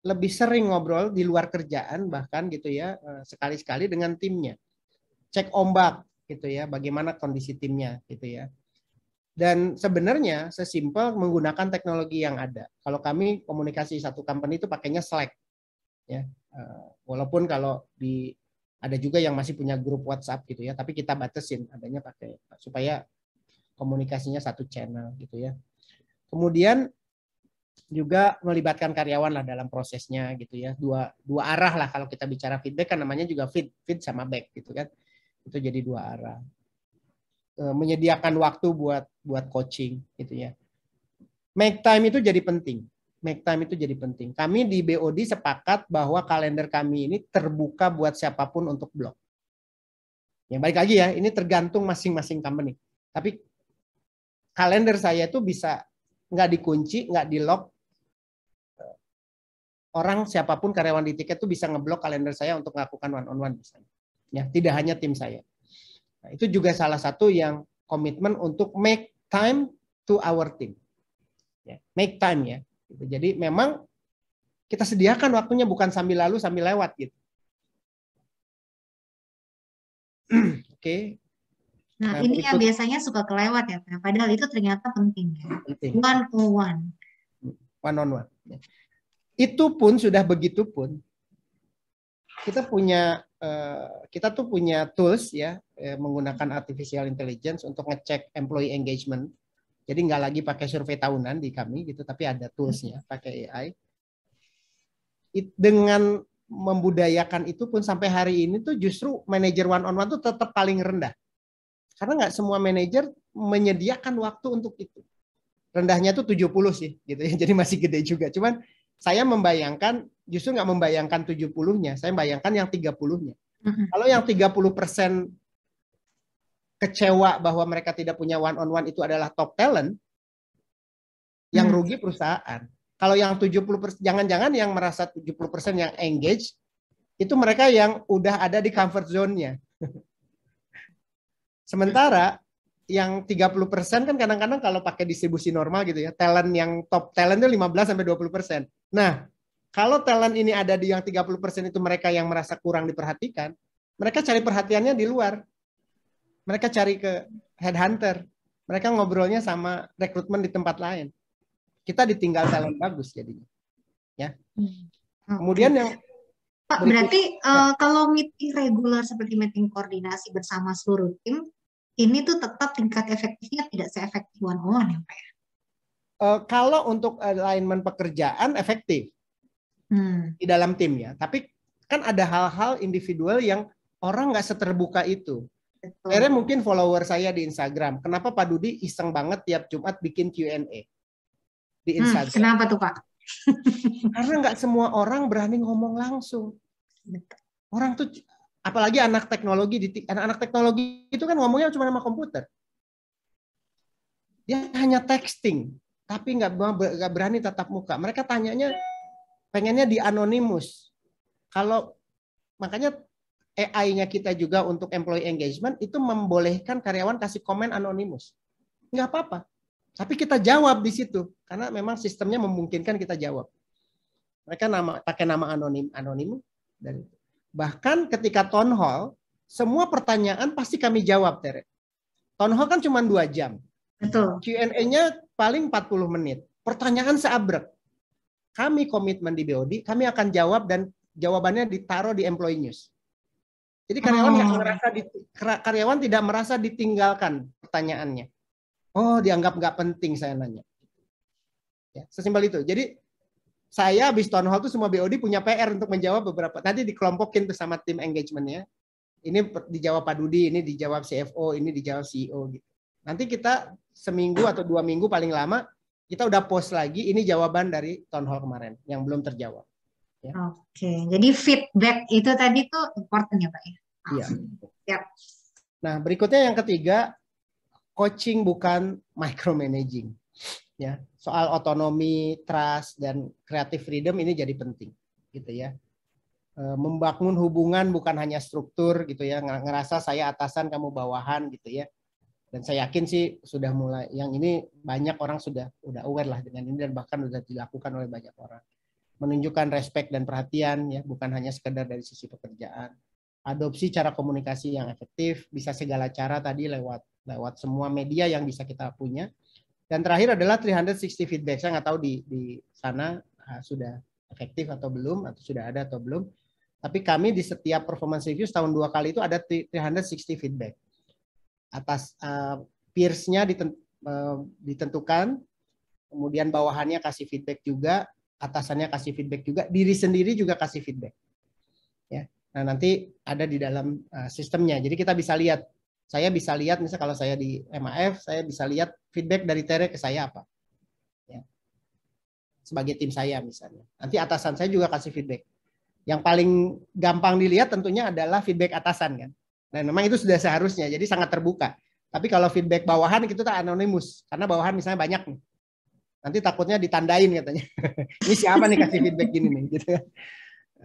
lebih sering ngobrol di luar kerjaan bahkan gitu ya, sekali-sekali dengan timnya. Cek ombak gitu ya, bagaimana kondisi timnya gitu ya. Dan sebenarnya sesimpel menggunakan teknologi yang ada. Kalau kami komunikasi satu company itu pakainya Slack. Ya. Walaupun kalau ada juga yang masih punya grup WhatsApp gitu ya, tapi kita batasin adanya pakai supaya komunikasinya satu channel gitu ya. Kemudian juga melibatkan karyawan lah dalam prosesnya gitu ya. Dua arah lah kalau kita bicara feedback kan namanya juga feed sama back gitu kan. Itu jadi 2 arah. Menyediakan waktu buat coaching gitu ya. Make time itu jadi penting. Make time itu jadi penting. Kami di BOD sepakat bahwa kalender kami ini terbuka buat siapapun untuk blok. Ya balik lagi ya, ini tergantung masing-masing company. Tapi kalender saya itu bisa nggak dikunci, nggak di lock. Orang siapapun karyawan di tiket itu bisa ngeblok kalender saya untuk melakukan one on one misalnya. Ya, tidak hanya tim saya. Nah, itu juga salah satu yang komitmen untuk make time to our team. Ya, make time ya. Jadi memang kita sediakan waktunya bukan sambil lalu sambil lewat gitu. Oke. Nah, ini yang biasanya suka kelewat ya, Pak. Padahal itu ternyata penting. Penting. One on one. One on one. Itu pun sudah begitu pun kita tuh punya tools ya menggunakan artificial intelligence untuk ngecek employee engagement. Jadi nggak lagi pakai survei tahunan di kami gitu, tapi ada toolsnya pakai AI. Dengan membudayakan itu pun sampai hari ini tuh justru manajer one on one tuh tetap paling rendah. Karena nggak semua manajer menyediakan waktu untuk itu. Rendahnya tuh 70 sih gitu ya. Jadi masih gede juga. Cuman saya membayangkan, justru nggak membayangkan 70-nya, saya membayangkan yang 30-nya. Kalau yang 30% kecewa bahwa mereka tidak punya one on one itu adalah top talent, yang rugi perusahaan. Kalau yang 70%, jangan-jangan yang merasa 70% yang engage, itu mereka yang udah ada di comfort zone-nya. Sementara yang 30% kan kadang-kadang kalau pakai distribusi normal gitu ya, talent yang top talent itu 15-20%. Nah, kalau talent ini ada di yang 30% itu mereka yang merasa kurang diperhatikan, mereka cari perhatiannya di luar. Mereka cari ke headhunter. Mereka ngobrolnya sama rekrutmen di tempat lain. Kita ditinggal talent bagus jadinya. Ya. Kemudian yang Pak, berarti kalau meeting reguler seperti meeting koordinasi bersama seluruh tim, ini tuh tetap tingkat efektifnya tidak se-efektif one-on-one ya Pak ya? Kalau untuk alignment pekerjaan efektif di dalam tim ya. Tapi kan ada hal-hal individual yang orang nggak seterbuka itu. Akhirnya mungkin follower saya di Instagram. Kenapa Pak Dudi iseng banget tiap Jumat bikin Q&A di Instagram? Kenapa tuh Pak? Karena nggak semua orang berani ngomong langsung. Orang tuh, apalagi anak teknologi, anak-anak teknologi itu kan ngomongnya cuma sama komputer. Dia hanya texting, tapi nggak berani tatap muka. Mereka tanyanya, pengennya di anonymous. Kalau makanya AI-nya kita juga untuk employee engagement itu membolehkan karyawan kasih komen anonymous. Nggak apa-apa. Tapi kita jawab di situ karena memang sistemnya memungkinkan kita jawab. Mereka pakai nama anonim dan bahkan ketika town hall semua pertanyaan pasti kami jawab, Tere. Town hall kan cuma 2 jam. Betul. Q&A-nya paling 40 menit. Pertanyaan seabrek. Kami komitmen di BOD, kami akan jawab dan jawabannya ditaruh di employee news. Jadi karyawan tidak merasa ditinggalkan pertanyaannya. Oh, dianggap nggak penting saya nanya. Ya, sesimpel itu. Jadi saya habis town hall itu semua BOD punya PR untuk menjawab beberapa. Nanti dikelompokin tuh sama tim engagementnya. Ini dijawab Pak Dudi, ini dijawab CFO, ini dijawab CEO gitu. Nanti kita seminggu atau 2 minggu paling lama kita udah post lagi. Ini jawaban dari town hall kemarin yang belum terjawab. Ya. Oke, jadi feedback itu tadi tuh important ya Pak ya? Iya. Yep. Nah berikutnya yang ketiga, coaching bukan micromanaging. Ya, soal otonomi, trust, dan creative freedom ini jadi penting, gitu ya. Membangun hubungan bukan hanya struktur, gitu ya. Ngerasa saya atasan, kamu bawahan, gitu ya. Dan saya yakin sih sudah mulai, yang ini banyak orang sudah aware lah dengan ini dan bahkan sudah dilakukan oleh banyak orang. Menunjukkan respect dan perhatian, ya, bukan hanya sekedar dari sisi pekerjaan. Adopsi cara komunikasi yang efektif, bisa segala cara tadi lewat semua media yang bisa kita punya. Dan terakhir adalah 360 feedback. Saya nggak tahu di sana sudah efektif atau belum, atau sudah ada atau belum. Tapi kami di setiap performance review setahun 2 kali itu ada 360 feedback. Atas peers-nya ditentukan, kemudian bawahannya kasih feedback juga, atasannya kasih feedback juga, diri sendiri juga kasih feedback. Ya. Nah nanti ada di dalam sistemnya. Jadi kita bisa lihat. Saya bisa lihat, misalnya kalau saya di MAF, saya bisa lihat feedback dari Tere ke saya apa. Ya. Sebagai tim saya misalnya. Nanti atasan saya juga kasih feedback. Yang paling gampang dilihat tentunya adalah feedback atasan kan. Dan memang itu sudah seharusnya, jadi sangat terbuka. Tapi kalau feedback bawahan itu tak anonimus. Karena bawahan misalnya banyak nih. Nanti takutnya ditandain katanya. Ini siapa nih kasih feedback gini nih. Gitu.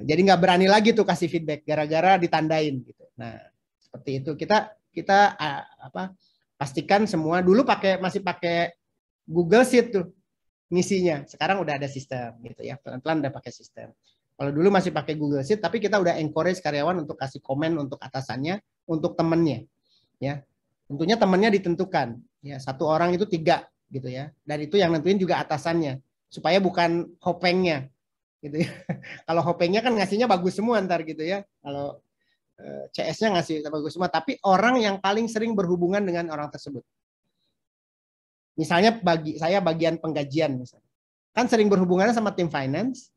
Jadi nggak berani lagi tuh kasih feedback, gara-gara ditandain. Gitu. Nah seperti itu. Kita pastikan semua dulu masih pakai Google Sheet tuh ngisinya. Sekarang udah ada sistem gitu ya. Pelan-pelan udah pakai sistem. Kalau dulu masih pakai Google Sheet, tapi kita udah encourage karyawan untuk kasih komen untuk atasannya, untuk temennya. Ya, tentunya temennya ditentukan. Ya, 1 orang itu 3 gitu ya. Dan itu yang nentuin juga atasannya, supaya bukan hopengnya. Gitu ya. Kalau hopengnya kan ngasihnya bagus semua ntar gitu ya. Kalau CS-nya ngasih bagus semua, tapi orang yang paling sering berhubungan dengan orang tersebut. Misalnya saya bagian penggajian misalnya. Kan sering berhubungannya sama tim finance,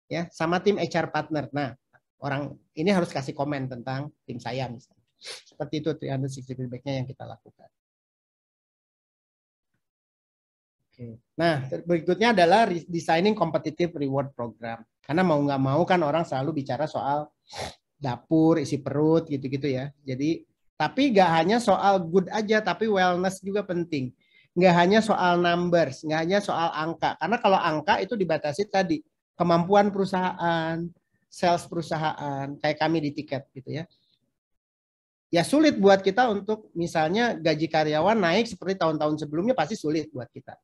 ya, sama tim HR partner. Nah, orang ini harus kasih komen tentang tim saya misalnya. Seperti itu 360 feedback-nya yang kita lakukan. Oke. Nah, berikutnya adalah designing competitive reward program. Karena mau nggak mau kan orang selalu bicara soal dapur, isi perut, gitu-gitu ya. Jadi, tapi nggak hanya soal good aja, tapi wellness juga penting. Nggak hanya soal numbers, nggak hanya soal angka. Karena kalau angka itu dibatasi tadi, kemampuan perusahaan, sales perusahaan, kayak kami di tiket gitu ya. ya sulit buat kita untuk misalnya gaji karyawan naik seperti tahun-tahun sebelumnya, pasti sulit buat kita.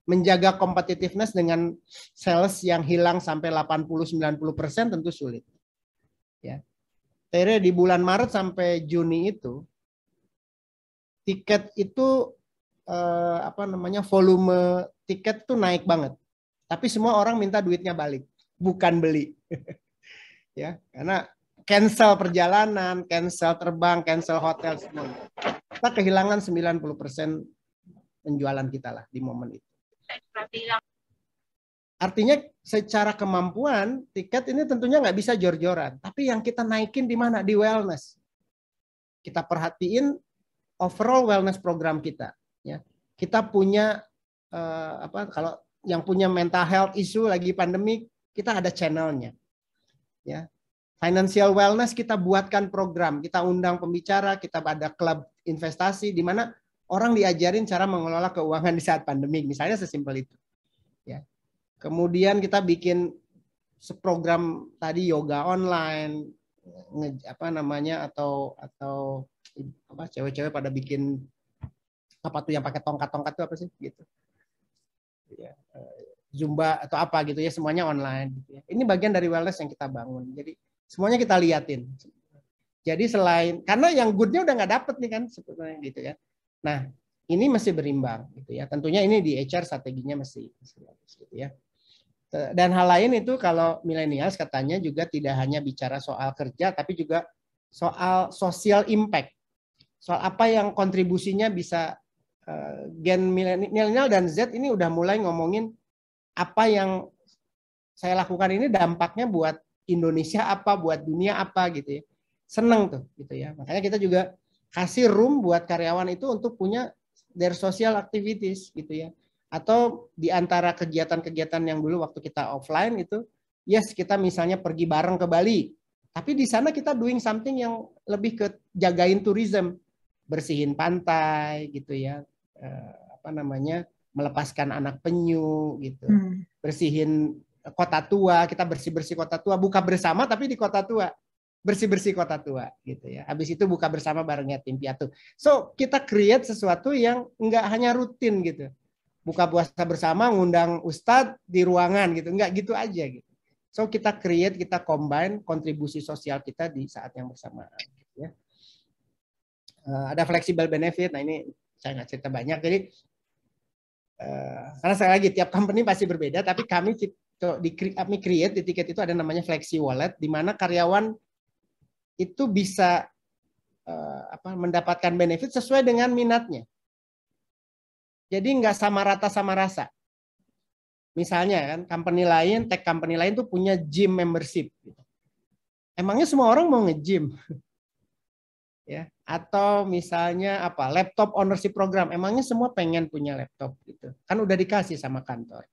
Menjaga competitiveness dengan sales yang hilang sampai 80-90% tentu sulit. Ya. Tere, di bulan Maret sampai Juni itu tiket itu volume tiket itu naik banget. Tapi semua orang minta duitnya balik, bukan beli. Ya, karena cancel perjalanan, cancel terbang, cancel hotel semua. Kita kehilangan 90% penjualan kita lah di momen itu. Artinya secara kemampuan tiket ini tentunya nggak bisa jor-joran. Tapi yang kita naikin di mana? Di wellness. Kita perhatiin overall wellness program kita. Ya, kita punya kalau yang punya mental health issue lagi pandemi, kita ada channelnya. Ya, financial wellness kita buatkan program, kita undang pembicara, kita ada klub investasi di mana orang diajarin cara mengelola keuangan di saat pandemi, misalnya sesimpel itu. Ya. Kemudian kita bikin program tadi yoga online, atau cewek-cewek pada bikin apa tuh yang pakai tongkat-tongkat itu apa sih gitu. Ya, Zumba atau apa gitu ya, semuanya online gitu ya. Ini bagian dari wellness yang kita bangun. Jadi semuanya kita liatin. Jadi selain karena yang goodnya udah nggak dapet nih kan sebetulnya gitu ya. Nah, ini masih berimbang gitu ya. Tentunya ini di HR strateginya masih bagus gitu ya. Dan hal lain itu kalau millennials katanya juga tidak hanya bicara soal kerja tapi juga soal social impact. Soal apa yang kontribusinya bisa gen milenial dan Z ini udah mulai ngomongin apa yang saya lakukan ini dampaknya buat Indonesia apa, buat dunia apa gitu ya. Seneng tuh gitu ya. Makanya kita juga kasih room buat karyawan itu untuk punya their social activities gitu ya. Atau di antara kegiatan-kegiatan yang dulu waktu kita offline itu, yes kita misalnya pergi bareng ke Bali. Tapi di sana kita doing something yang lebih ke jagain tourism, bersihin pantai gitu ya. Melepaskan anak penyu gitu. Bersihin kota tua, kita bersih-bersih kota tua, buka bersama tapi di kota tua. Bersih-bersih kota tua gitu ya. Habis itu buka bersama barengnya tim piatu. So, kita create sesuatu yang enggak hanya rutin gitu. Buka puasa bersama ngundang ustadz di ruangan gitu, enggak gitu aja gitu. So, kita create, kita combine kontribusi sosial kita di saat yang bersamaan gitu ya. Ada flexible benefit. Nah, ini saya nggak cerita banyak. Jadi karena sekali lagi tiap company pasti berbeda, tapi kami create di tiket itu ada namanya flexi wallet, di mana karyawan itu bisa mendapatkan benefit sesuai dengan minatnya. Jadi nggak sama rata sama rasa. Misalnya kan tech company lain tuh punya gym membership. Emangnya semua orang mau nge-gym? Ya, atau misalnya laptop ownership program, emangnya semua pengen punya laptop gitu kan, udah dikasih sama kantor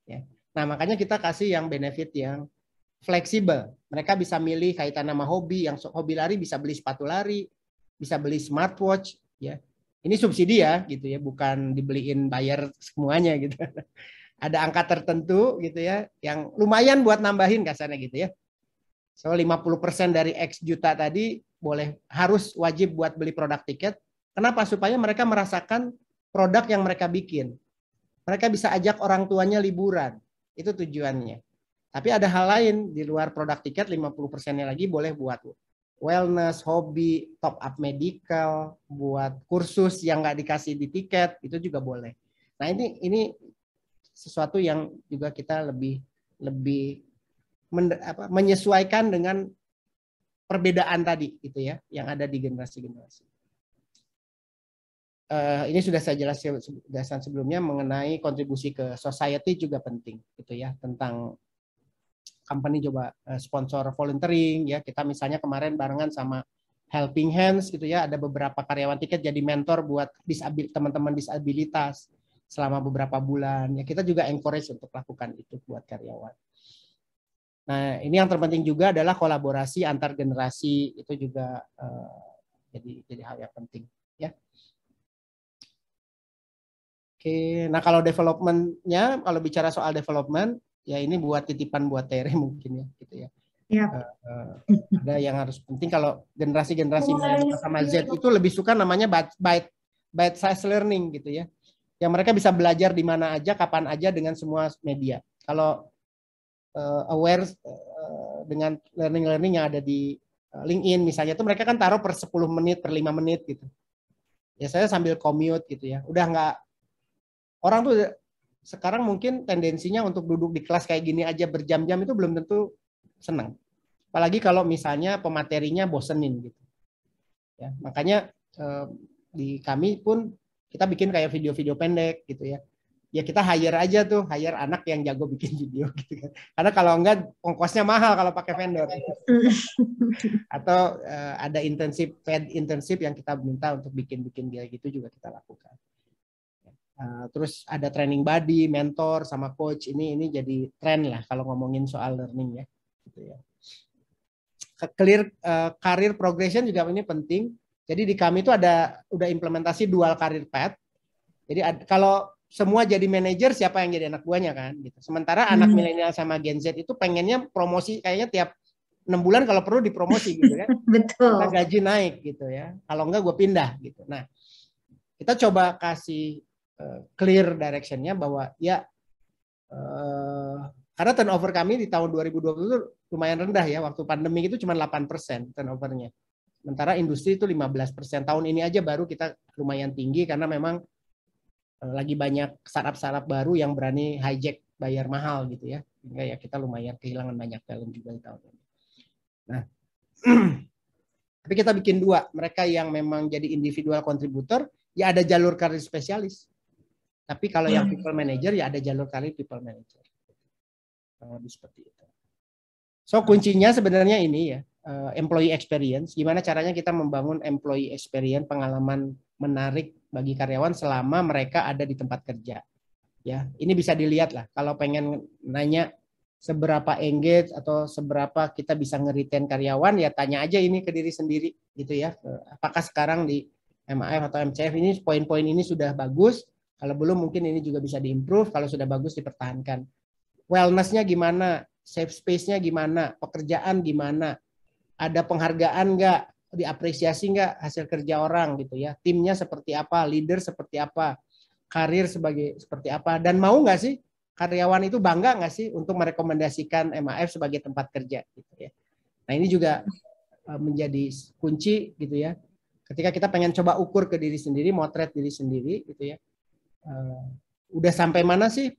ya. Nah makanya kita kasih yang benefit yang fleksibel, mereka bisa milih kaitan nama hobi, yang hobi lari bisa beli sepatu lari, bisa beli smartwatch ya. Ini subsidi ya gitu ya, bukan dibeliin bayar semuanya gitu. Ada angka tertentu gitu ya yang lumayan buat nambahin kasarnya gitu ya. So 50% dari X juta tadi harus wajib buat beli produk tiket. Kenapa? Supaya mereka merasakan produk yang mereka bikin. Mereka bisa ajak orang tuanya liburan. Itu tujuannya. Tapi ada hal lain di luar produk tiket, 50%-nya lagi boleh buat wellness, hobi, top up medical, buat kursus yang nggak dikasih di tiket, itu juga boleh. Nah ini sesuatu yang juga kita lebih menyesuaikan dengan perbedaan tadi gitu ya yang ada di generasi-generasi. Ini sudah saya jelaskan sebelumnya mengenai kontribusi ke society juga penting gitu ya, tentang company coba sponsor volunteering ya. Kita misalnya kemarin barengan sama Helping Hands gitu ya, ada beberapa karyawan tiket jadi mentor buat teman-teman disabilitas selama beberapa bulan ya. Kita juga encourage untuk lakukan itu buat karyawan. Nah, ini yang terpenting juga adalah kolaborasi antar generasi, itu juga jadi hal yang penting ya. Oke, nah kalau development-nya, kalau bicara soal development, ya ini buat titipan buat Tere mungkin ya gitu ya. Ya. Ada yang harus penting kalau generasi-generasi milenial sama Z itu lebih suka namanya bite size learning gitu ya. Yang mereka bisa belajar di mana aja, kapan aja dengan semua media. Kalau aware dengan learning yang ada di LinkedIn misalnya itu mereka kan taruh per 10 menit, per 5 menit gitu. Ya saya sambil commute gitu ya. Udah nggak, orang tuh sekarang mungkin tendensinya untuk duduk di kelas kayak gini aja berjam-jam itu belum tentu senang. Apalagi kalau misalnya pematerinya bosenin gitu. Ya, makanya di kami pun kita bikin kayak video-video pendek gitu ya. Ya kita hire aja tuh, hire anak yang jago bikin video gitu kan. Karena kalau enggak ongkosnya mahal kalau pakai vendor. Atau ada paid internship yang kita minta untuk bikin-bikin kayak gitu juga kita lakukan. Terus ada training buddy, mentor sama coach, ini jadi tren lah kalau ngomongin soal learning ya. Gitu ya. Clear career progression juga ini penting. Jadi di kami itu udah implementasi dual career path. Jadi kalau semua jadi manajer, siapa yang jadi anak buahnya kan? Gitu. Sementara anak milenial sama Gen Z itu pengennya promosi kayaknya tiap 6 bulan kalau perlu dipromosi gitu kan? Betul. Kita gaji naik gitu ya. Kalau enggak gue pindah gitu. Nah, kita coba kasih clear directionnya bahwa ya karena turnover kami di tahun 2020 itu lumayan rendah ya. Waktu pandemi itu cuma 8% turnovernya. Sementara industri itu 15%. Tahun ini aja baru kita lumayan tinggi karena memang lagi banyak startup-startup baru yang berani hijack bayar mahal gitu ya. Sehingga ya kita lumayan kehilangan banyak talent juga di tahun ini. Nah, tapi kita bikin dua. Mereka yang memang jadi individual contributor, ya ada jalur karir spesialis. Tapi kalau yang people manager, ya ada jalur karir people manager. Lebih seperti itu. So kuncinya sebenarnya ini ya, employee experience. Gimana caranya kita membangun employee experience, pengalaman menarik bagi karyawan selama mereka ada di tempat kerja. Ya, ini bisa dilihat lah. Kalau pengen nanya seberapa engage atau seberapa kita bisa nge-retain karyawan, ya tanya aja ini ke diri sendiri gitu ya. Apakah sekarang di MAF atau MCF ini poin-poin ini sudah bagus? Kalau belum mungkin ini juga bisa diimprove. Kalau sudah bagus dipertahankan. Wellness-nya gimana? Safe space-nya gimana? Pekerjaan gimana? Ada penghargaan nggak? Diapresiasi nggak hasil kerja orang gitu ya? Timnya seperti apa? Leader seperti apa? Karir seperti apa? Dan mau nggak sih karyawan itu bangga nggak sih untuk merekomendasikan MAF sebagai tempat kerja gitu ya? Nah ini juga menjadi kunci gitu ya. Ketika kita pengen coba ukur ke diri sendiri, motret diri sendiri gitu ya. Udah sampai mana sih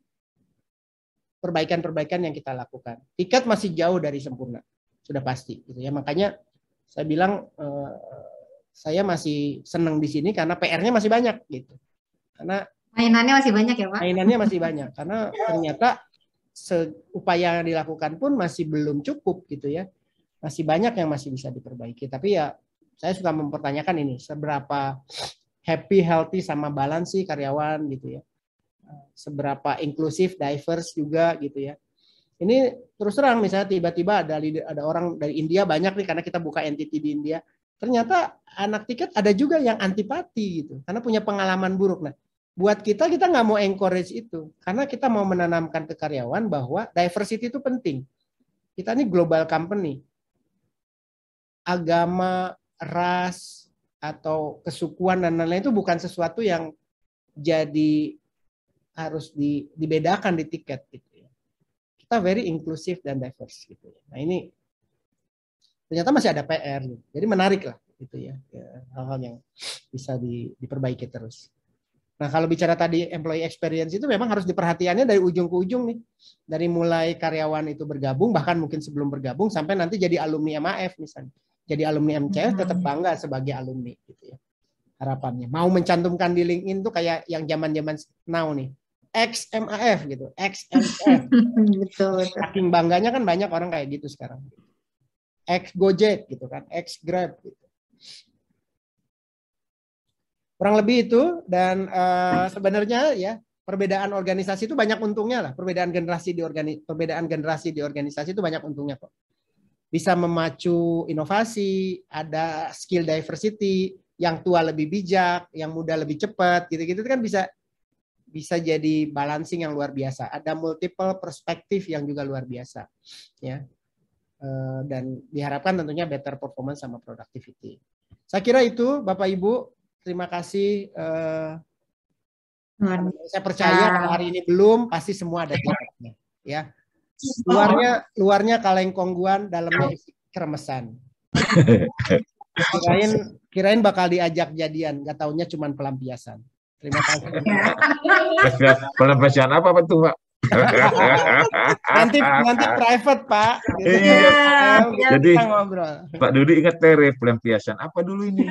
perbaikan-perbaikan yang kita lakukan? Tiket masih jauh dari sempurna, sudah pasti gitu ya. Makanya saya bilang saya masih senang di sini karena PR-nya masih banyak gitu. Karena mainannya masih banyak ya Pak? Mainannya masih banyak karena ternyata upaya yang dilakukan pun masih belum cukup gitu ya. Masih banyak yang masih bisa diperbaiki. Tapi ya saya suka mempertanyakan ini seberapa happy, healthy sama balance sih karyawan gitu ya. Seberapa inklusif, diverse juga gitu ya. Ini terus terang misalnya tiba-tiba ada orang dari India banyak nih karena kita buka entity di India. Ternyata anak tiket ada juga yang antipati gitu karena punya pengalaman buruk. Nah, buat kita nggak mau encourage itu karena kita mau menanamkan ke karyawan bahwa diversity itu penting. Kita ini global company. Agama, ras atau kesukuan dan lain-lain itu bukan sesuatu yang jadi harus dibedakan di tiket gitu ya. Kita very inclusive dan diverse gitu ya. Nah ini ternyata masih ada PR nih. Jadi menarik lah gitu ya. Hal-hal yang bisa diperbaiki terus. Nah kalau bicara tadi employee experience itu memang harus diperhatiannya dari ujung ke ujung nih. Dari mulai karyawan itu bergabung, bahkan mungkin sebelum bergabung, sampai nanti jadi alumni MAF misalnya. Jadi alumni MCF tetap bangga sebagai alumni gitu ya. Harapannya. Mau mencantumkan di LinkedIn tuh kayak yang zaman-zaman now nih. Ex MAF gitu, ex MCF. Betul. Saking bangganya kan banyak orang kayak gitu sekarang. Ex Gojek gitu kan, ex Grab gitu. Kurang lebih itu dan sebenarnya ya perbedaan organisasi itu banyak untungnya lah. Perbedaan generasi di organisasi itu banyak untungnya kok. Bisa memacu inovasi, ada skill diversity, yang tua lebih bijak, yang muda lebih cepat, gitu-gitu kan bisa jadi balancing yang luar biasa. Ada multiple perspektif yang juga luar biasa, ya. dan diharapkan tentunya better performance sama productivity. Saya kira itu Bapak Ibu, terima kasih. Saya percaya kalau hari ini belum, pasti semua ada tiketnya. Ya, luarnya kaleng kongguan, dalamnya isi kremesan. Kirain bakal diajak jadian, nggak taunya cuman pelampiasan. Terima kasih. Pelampiasan apa tuh, Pak? nanti private, Pak. Iya. Jadi kita ngobrol. Pak Dudi ingat Tere, pelampiasan apa dulu ini?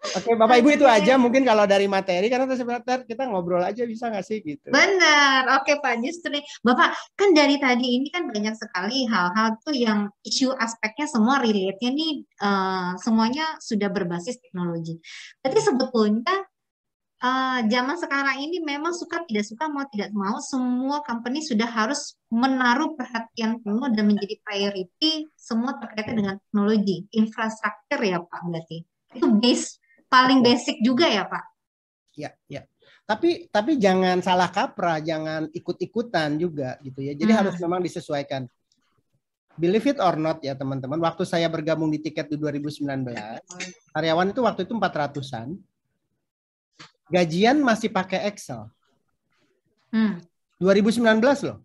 Oke, Bapak Ibu itu aja mungkin kalau dari materi, karena sebentar kita ngobrol aja bisa nggak sih gitu. Benar, oke Pak. Justru nih, Bapak kan dari tadi ini kan banyak sekali hal-hal tuh yang isu aspeknya semua relate-nya nih semuanya sudah berbasis teknologi. Berarti sebetulnya zaman sekarang ini memang suka tidak suka mau tidak mau semua company sudah harus menaruh perhatian penuh dan menjadi priority semua terkait dengan teknologi, infrastruktur ya Pak berarti. Itu paling basic juga ya Pak. Ya, ya. Tapi jangan salah kaprah, jangan ikut-ikutan juga gitu ya. Jadi harus memang disesuaikan. Believe it or not ya teman-teman, waktu saya bergabung di Tiket di 2019, karyawan itu waktu itu 400-an. Gajian masih pakai Excel. 2019 loh.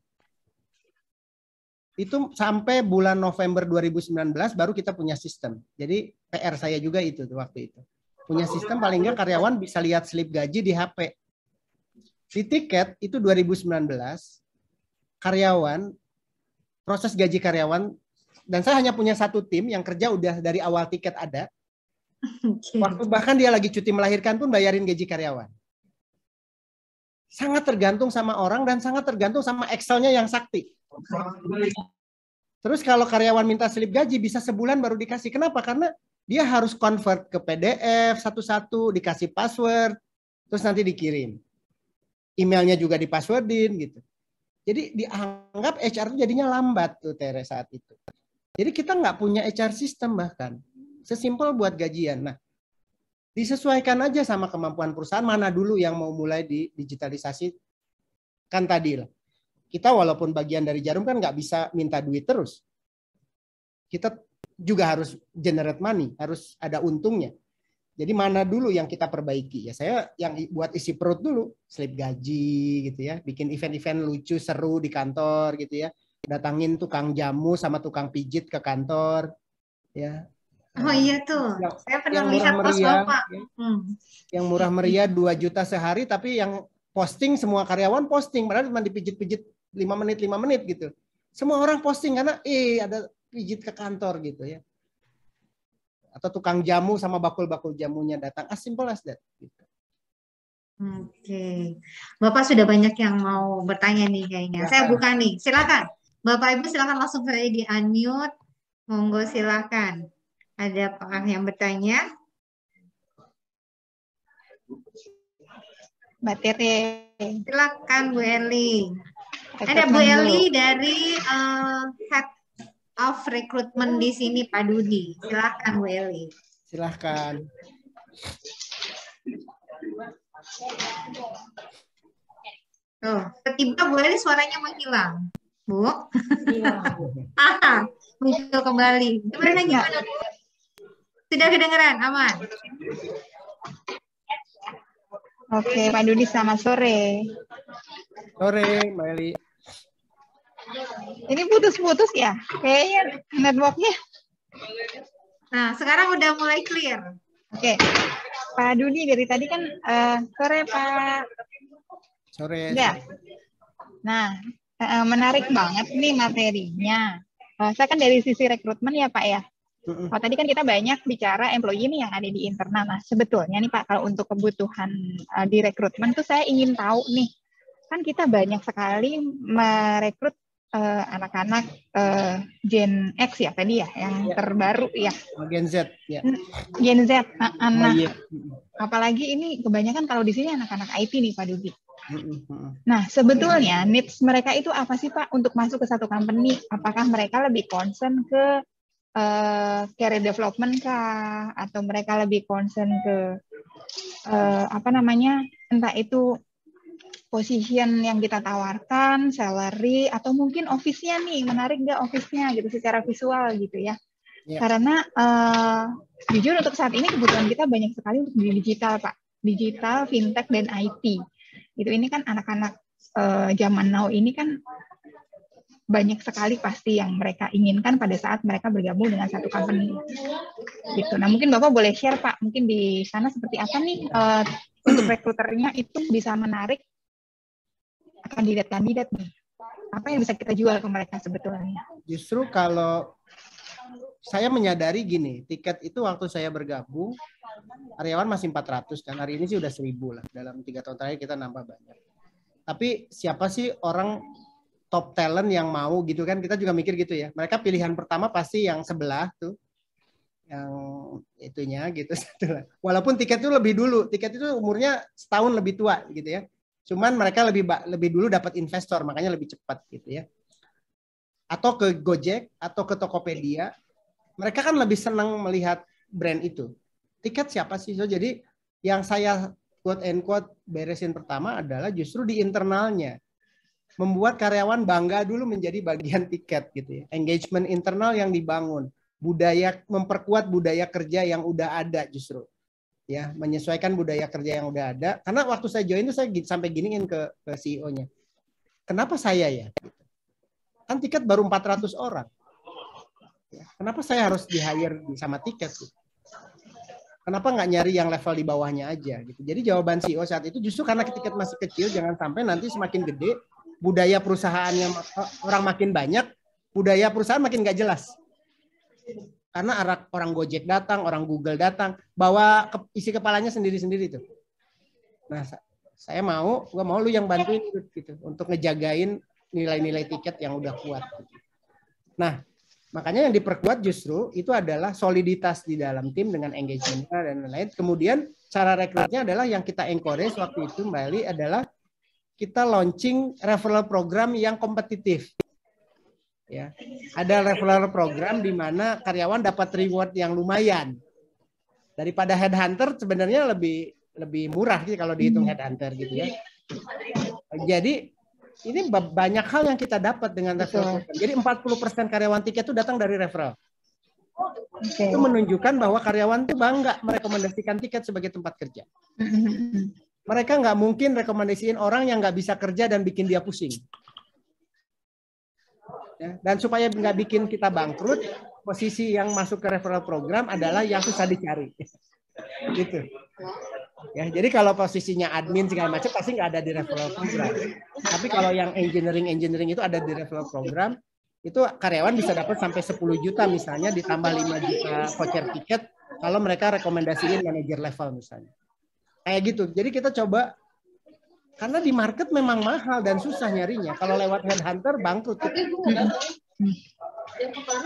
Itu sampai bulan November 2019 baru kita punya sistem. Jadi PR saya juga itu waktu itu. Punya sistem paling nggak karyawan bisa lihat slip gaji di HP. Di Tiket itu 2019 karyawan proses gaji karyawan dan saya hanya punya satu tim yang kerja udah dari awal Tiket ada. Waktu bahkan dia lagi cuti melahirkan pun bayarin gaji karyawan. Sangat tergantung sama orang dan sangat tergantung sama Excel-nya yang sakti. Terus kalau karyawan minta slip gaji bisa sebulan baru dikasih. Kenapa? Karena dia harus convert ke PDF satu-satu, dikasih password, terus nanti dikirim. Emailnya juga di-passwordin gitu. Jadi dianggap HR itu jadinya lambat tuh Tere saat itu. Jadi kita nggak punya HR system bahkan. Sesimpel buat gajian. Nah, disesuaikan aja sama kemampuan perusahaan mana dulu yang mau mulai di digitalisasi. Kan tadi lah. Kita walaupun bagian dari Jarum kan nggak bisa minta duit terus. Kita juga harus generate money, harus ada untungnya. Jadi mana dulu yang kita perbaiki? Ya saya yang buat isi perut dulu, slip gaji gitu ya, bikin event-event lucu seru di kantor gitu ya. Datangin tukang jamu sama tukang pijit ke kantor ya. Oh iya tuh, saya pernah yang melihat murah post meriah, Bapak. Yang murah meriah 2 juta sehari, tapi yang posting semua karyawan posting, padahal cuma dipijit-pijit 5 menit gitu. Semua orang posting karena ada pijit ke kantor gitu ya. Atau tukang jamu sama bakul-bakul jamunya datang. As simple as that. Gitu. Oke, Bapak sudah banyak yang mau bertanya nih kayaknya. Saya buka nih, silakan. Bapak Ibu silakan langsung saja di unmute. Monggo silakan. Ada apakah yang bertanya? Mbak Tere. Silakan Bu Eli. Ada Bu Eli dari Head of Recruitment di sini Pak Dudi. Silakan Bu Eli. Silakan. Oh, tiba-tiba Bu Eli suaranya menghilang. Bu. Muncul kembali. Gimana Bu? Sudah kedengeran, aman. Oke, Pak Dudi selamat sore. Sore, Mbak Eli. Ini putus-putus ya? Kayaknya networknya. Nah, sekarang udah mulai clear. Oke, Pak Dudi dari tadi kan sore Pak. Sore. Ya. Nah, menarik banget nih materinya. Saya kan dari sisi rekrutmen ya Pak ya. Oh, tadi kan kita banyak bicara employee nih yang ada di internal. Nah, sebetulnya nih Pak, kalau untuk kebutuhan di rekrutmen tuh saya ingin tahu nih, kan kita banyak sekali merekrut anak-anak Gen X ya tadi ya, yang terbaru ya. Gen Z ya. Gen Z. Nah, iya. apalagi ini kebanyakan kalau di sini anak-anak IT nih Pak Dudi. Nah, sebetulnya needs mereka itu apa sih Pak untuk masuk ke satu company? Apakah mereka lebih concern ke career development kah, atau mereka lebih concern ke entah itu position yang kita tawarkan, salary, atau mungkin office-nya nih, menarik nggak office-nya gitu secara visual gitu ya. Karena jujur untuk saat ini kebutuhan kita banyak sekali untuk di digital, Pak. Digital, fintech, dan IT. Gitu. Ini kan anak-anak zaman now ini kan banyak sekali pasti yang mereka inginkan pada saat mereka bergabung dengan satu company. Gitu. Nah, mungkin Bapak boleh share, Pak, mungkin di sana seperti apa nih untuk rekruternya itu bisa menarik kandidat-kandidat nih. Apa yang bisa kita jual ke mereka sebetulnya? Justru kalau saya menyadari gini, tiket itu waktu saya bergabung, karyawan masih 400 kan, hari ini sih udah 1000 lah. Dalam 3 tahun terakhir kita nambah banyak. Tapi siapa sih orang top talent yang mau gitu kan, kita juga mikir gitu ya. Mereka pilihan pertama pasti yang sebelah tuh, yang itunya gitu. Walaupun tiket itu lebih dulu, tiket itu umurnya setahun lebih tua gitu ya. Cuman mereka lebih dulu dapat investor, makanya lebih cepat gitu ya. Atau ke Gojek, atau ke Tokopedia, mereka kan lebih senang melihat brand itu. Tiket siapa sih? So, jadi yang saya quote and quote beresin pertama adalah justru di internalnya. Membuat karyawan bangga dulu menjadi bagian tiket gitu ya. Engagement internal yang dibangun. Budaya, memperkuat budaya kerja yang udah ada justru. Ya, menyesuaikan budaya kerja yang udah ada. Karena waktu saya join itu saya sampai giniin ke CEO-nya. Kenapa saya ya? Kan tiket baru 400 orang. Kenapa saya harus di-hire sama tiket? Kenapa nggak nyari yang level di bawahnya aja? Gitu. Jadi jawaban CEO saat itu justru karena tiket masih kecil, jangan sampai nanti semakin gede, budaya perusahaannya orang makin banyak, budaya perusahaan makin nggak jelas. Karena orang Gojek datang, orang Google datang, bawa isi kepalanya sendiri-sendiri tuh. Nah, saya gue mau lu yang bantuin gitu untuk ngejagain nilai-nilai tiket yang udah kuat. Nah, makanya yang diperkuat justru itu adalah soliditas di dalam tim dengan engagement-nya dan lain-lain. Kemudian cara rekrutnya adalah yang kita encourage waktu itu Mbak Eli adalah kita launching referral program yang kompetitif. Ya, ada referral program di mana karyawan dapat reward yang lumayan. Daripada headhunter sebenarnya lebih murah sih kalau dihitung headhunter gitu ya. Jadi ini banyak hal yang kita dapat dengan referral program. Jadi 40% karyawan tiket itu datang dari referral. Itu menunjukkan bahwa karyawan itu bangga merekomendasikan tiket sebagai tempat kerja. Mereka nggak mungkin rekomendasiin orang yang nggak bisa kerja dan bikin dia pusing. Ya, dan supaya nggak bikin kita bangkrut, posisi yang masuk ke referral program adalah yang susah dicari. Gitu. Ya, jadi kalau posisinya admin segala macam pasti nggak ada di referral program. Tapi kalau yang engineering itu ada di referral program, itu karyawan bisa dapat sampai 10 juta misalnya ditambah 5 juta voucher tiket kalau mereka rekomendasiin manager level misalnya. Kayak gitu. Jadi kita coba karena di market memang mahal dan susah nyarinya. Kalau lewat headhunter bangkrut.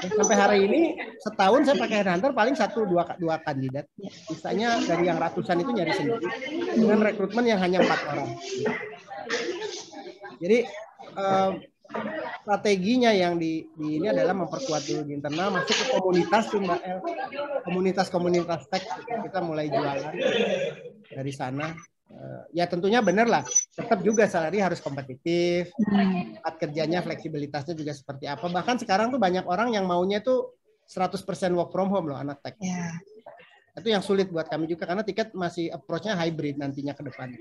Sampai hari ini setahun saya pakai headhunter paling 1-2 kandidat. Sisanya dari yang ratusan itu nyari sendiri dengan rekrutmen yang hanya 4 orang. Jadi strateginya yang di ini adalah memperkuat dulu di internal, masuk ke komunitas tuh Mbak El. Komunitas tech kita mulai jualan dari sana. Ya tentunya benar lah, tetap juga salary harus kompetitif, tempat kerjanya fleksibilitasnya juga seperti apa. Bahkan sekarang tuh banyak orang yang maunya tuh 100% work from home loh anak tech. Itu yang sulit buat kami juga karena tiket masih approach-nya hybrid nantinya ke depan.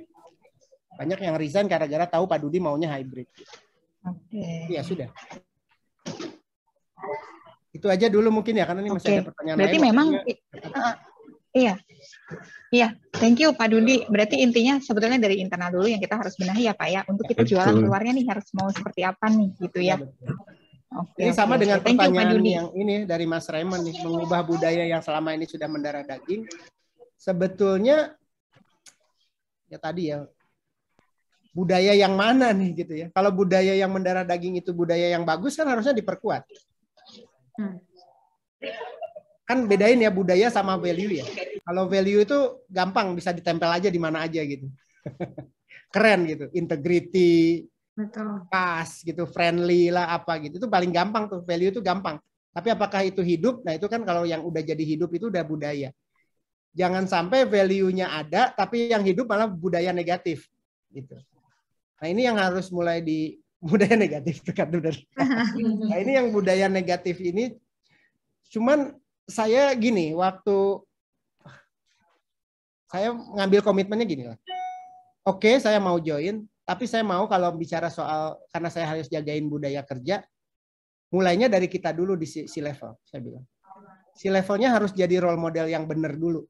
Banyak yang resign gara-gara tahu Pak Dudi maunya hybrid. Ya sudah. Itu aja dulu mungkin ya karena ini masih ada pertanyaan berarti lain. Memang Iya, thank you Pak Dudi. Berarti intinya sebetulnya dari internal dulu yang kita harus benahi ya Pak ya. Untuk kita jualan keluarnya nih harus mau seperti apa nih gitu ya. Ini sama dengan pertanyaan yang ini dari Mas Raymond nih, mengubah budaya yang selama ini sudah mendarah daging. Sebetulnya ya tadi ya budaya yang mana nih gitu ya. Kalau budaya yang mendarah daging itu budaya yang bagus kan harusnya diperkuat. Kan bedain ya budaya sama value ya. Kalau value itu gampang bisa ditempel aja di mana aja gitu. Keren gitu, integrity, pas gitu, friendly lah apa gitu. Itu paling gampang tuh, value itu gampang. Tapi apakah itu hidup? Nah itu kan kalau yang udah jadi hidup itu udah budaya. Jangan sampai value-nya ada tapi yang hidup malah budaya negatif gitu. Nah ini yang harus mulai di budaya negatif. Nah ini yang budaya negatif ini, cuman saya gini, waktu saya ngambil komitmennya gini lah. Oke, saya mau join, tapi saya mau kalau bicara soal, karena saya harus jagain budaya kerja, mulainya dari kita dulu di si level, saya bilang. Si levelnya harus jadi role model yang benar dulu.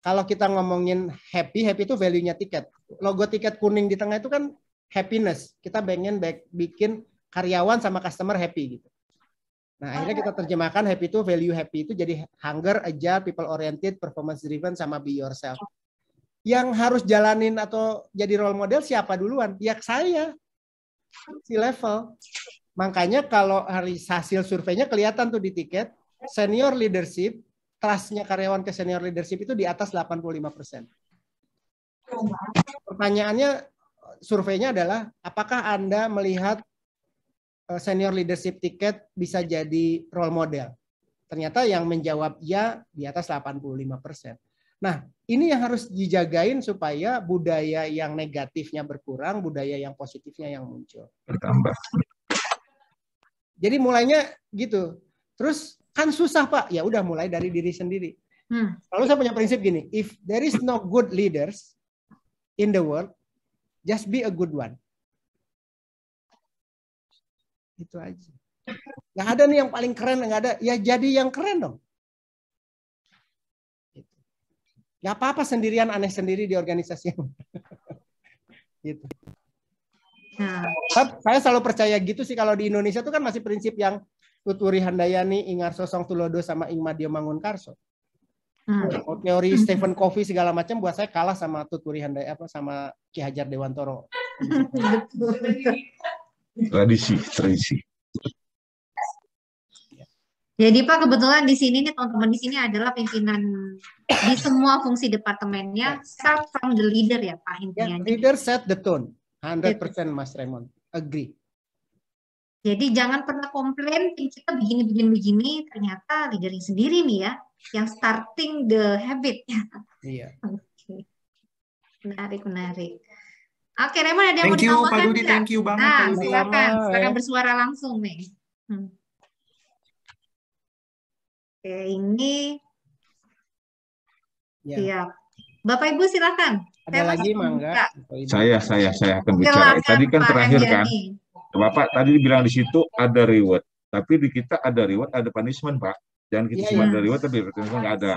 Kalau kita ngomongin happy itu value-nya tiket. Logo tiket kuning di tengah itu kan happiness. Kita pengen bikin karyawan sama customer happy gitu. Nah, akhirnya kita terjemahkan happy itu, value happy itu jadi hunger, agile, people oriented, performance driven, sama be yourself. Yang harus jalanin atau jadi role model siapa duluan? Ya saya. Si level. Makanya kalau hasil surveinya kelihatan tuh di tiket, senior leadership, trust-nya karyawan ke senior leadership itu di atas 85%. Pertanyaannya, surveinya adalah, apakah Anda melihat senior leadership tiket bisa jadi role model? Ternyata yang menjawab ya di atas 85%. Nah, ini yang harus dijagain supaya budaya yang negatifnya berkurang, budaya yang positifnya yang muncul. Bertambah. Jadi mulainya gitu. Terus kan susah Pak, ya udah mulai dari diri sendiri. Lalu saya punya prinsip gini, if there is no good leaders in the world, just be a good one. Itu aja. Nggak ada nih yang paling keren, nggak ada. Ya jadi yang keren dong. Nggak apa-apa sendirian, aneh sendiri di organisasi. Gitu. Saya selalu percaya gitu sih, kalau di Indonesia itu kan masih prinsip yang Tuturi Handayani, Ingar Sosong Tulodo, sama Ingmadio Mangunkarso. Teori Stephen Covey segala macam buat saya kalah sama Tuturi Handayani sama Ki Hajar Dewantoro. Tradisi. Jadi Pak, kebetulan di sini nih teman-teman di sini adalah pimpinan di semua fungsi departemennya, start from the leader ya Pak intinya. Leader set the tone. 100% Mas Raymond. Agree. Jadi jangan pernah komplain kita begini, ternyata leadernya sendiri nih ya yang starting the habit. Iya. Oke. Menarik. Oke, Raymond ada yang mau Thank you, Pak ditambahkan Dudi. nggak? Thank you banget, Nah, Pak Dudi. silakan bersuara langsung nih. Oke, ini siap. Bapak Ibu silakan. Ada lagi Mangga? Saya akan bicara. Silakan, Tadi kan Pak terakhir kan, Anjani. Bapak tadi bilang di situ ada reward, tapi di kita ada reward, ada punishment Pak. Jangan kita cuma ada reward tapi punishment nggak ada.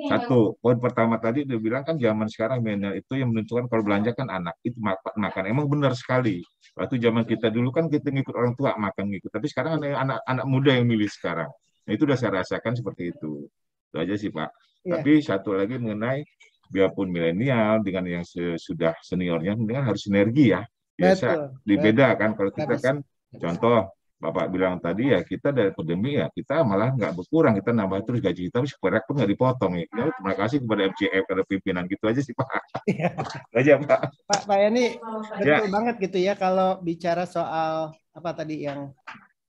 Satu, poin pertama tadi dia bilang kan zaman sekarang milenial itu yang menentukan kalau belanja kan anak itu makan. Emang benar sekali. Waktu zaman kita dulu kan kita ngikut orang tua makan ngikut, tapi sekarang ada anak muda yang milih sekarang. Nah, itu udah saya rasakan seperti itu. Itu aja sih Pak. Tapi satu lagi mengenai biarpun milenial dengan yang sudah seniornya, dengan harus sinergi ya. Biasa dibeda kan kalau kita kan contoh Bapak bilang tadi ya kita dari pandemi ya kita malah nggak berkurang, kita nambah terus gaji kita, tapi supaya pun nggak dipotong ya. Terima kasih kepada MCF, kepada pimpinan gitu aja sih Pak. Aja Pak. Pak Yani betul banget gitu ya kalau bicara soal apa tadi yang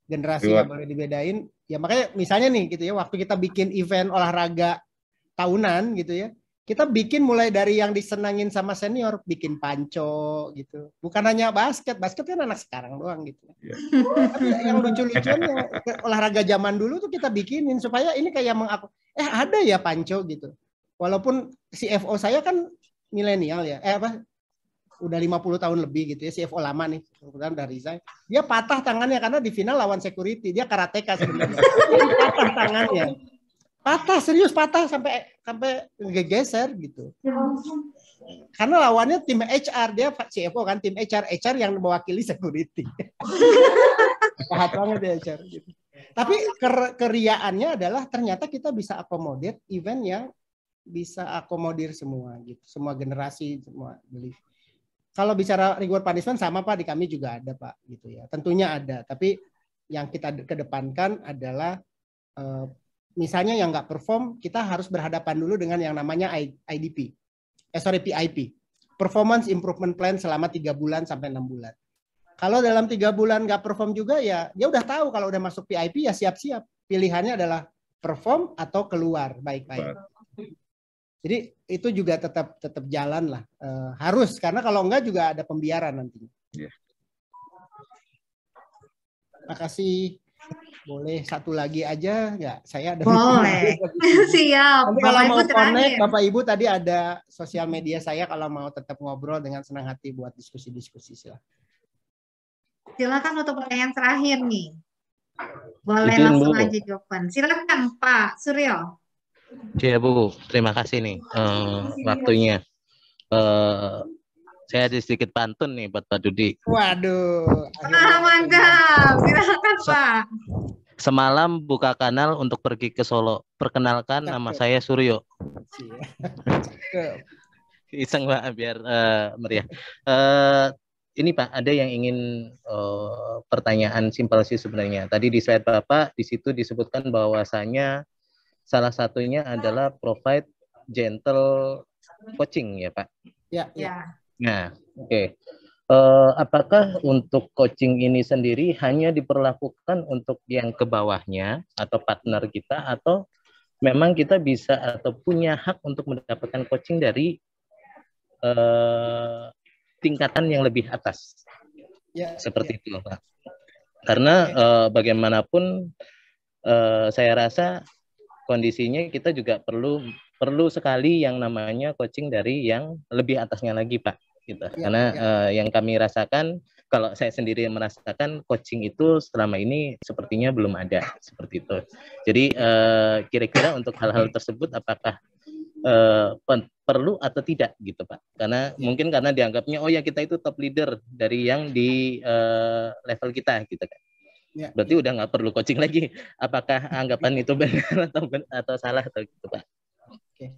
generasi yang boleh dibedain ya, makanya misalnya nih gitu ya, waktu kita bikin event olahraga tahunan gitu ya, kita bikin mulai dari yang disenangin sama senior, bikin panco gitu. Bukan hanya basket kan anak sekarang doang gitu. Tapi yang lucu-lucunya olahraga zaman dulu tuh kita bikinin supaya ini kayak ada ya panco gitu. Walaupun CFO saya kan milenial ya, udah 50 tahun lebih gitu ya, CFO lama nih, kemudian dari saya. Dia patah tangannya karena di final lawan security, dia karateka sebenarnya. Patah tangannya. Serius patah sampai geser gitu. Karena lawannya tim HR, dia CFO kan, tim HR yang mewakili security. Jahat banget ya HR gitu. Tapi keriaannya adalah ternyata kita bisa akomodir event yang bisa akomodir semua gitu, semua generasi, semua belief. Kalau bicara reward punishment sama Pak, di kami juga ada Pak gitu ya. Tentunya ada, tapi yang kita kedepankan adalah misalnya yang nggak perform, kita harus berhadapan dulu dengan yang namanya PIP. Performance Improvement Plan selama 3 bulan sampai 6 bulan. Kalau dalam 3 bulan nggak perform juga ya, dia udah tahu kalau udah masuk PIP ya siap-siap. Pilihannya adalah perform atau keluar baik-baik. Jadi itu juga tetap jalan lah. Harus, karena kalau enggak juga ada pembiaran nantinya. Iya. Makasih. Boleh satu lagi aja nggak? Saya ada Boleh. Siap. Nanti kalau Bapak Ibu mau connect, terakhir. Bapak Ibu tadi ada sosial media saya kalau mau tetap ngobrol dengan senang hati buat diskusi-diskusi silahkan. Silakan untuk pertanyaan terakhir nih. Boleh Izin, langsung Bu. aja jawaban. Silakan Pak Suryo. Ya Bu, terima kasih nih waktunya. Saya ada sedikit pantun nih buat Pak Dudi. Waduh. Mantap. Silakan Pak. Semalam buka kanal untuk pergi ke Solo. Perkenalkan, nama saya Suryo. Iseng Pak, biar meriah. Ini Pak, ada yang ingin pertanyaan simpel sih sebenarnya. Tadi di slide Bapak, di situ disebutkan bahwasanya salah satunya adalah provide gentle coaching ya Pak. Ya. Nah, oke. Apakah untuk coaching ini sendiri hanya diperlakukan untuk yang ke bawahnya atau partner kita, atau memang kita bisa atau punya hak untuk mendapatkan coaching dari tingkatan yang lebih atas? Seperti itu Pak. Karena bagaimanapun saya rasa kondisinya kita juga perlu sekali yang namanya coaching dari yang lebih atasnya lagi Pak. Gitu. Karena yang kami rasakan, kalau saya sendiri merasakan coaching itu selama ini sepertinya belum ada seperti itu. Jadi kira-kira untuk hal-hal tersebut apakah perlu atau tidak gitu Pak? Karena mungkin karena dianggapnya oh ya kita itu top leader dari yang di level kita gitu kan. Berarti udah nggak perlu coaching lagi. Apakah anggapan itu benar atau salah atau gitu Pak? Oke.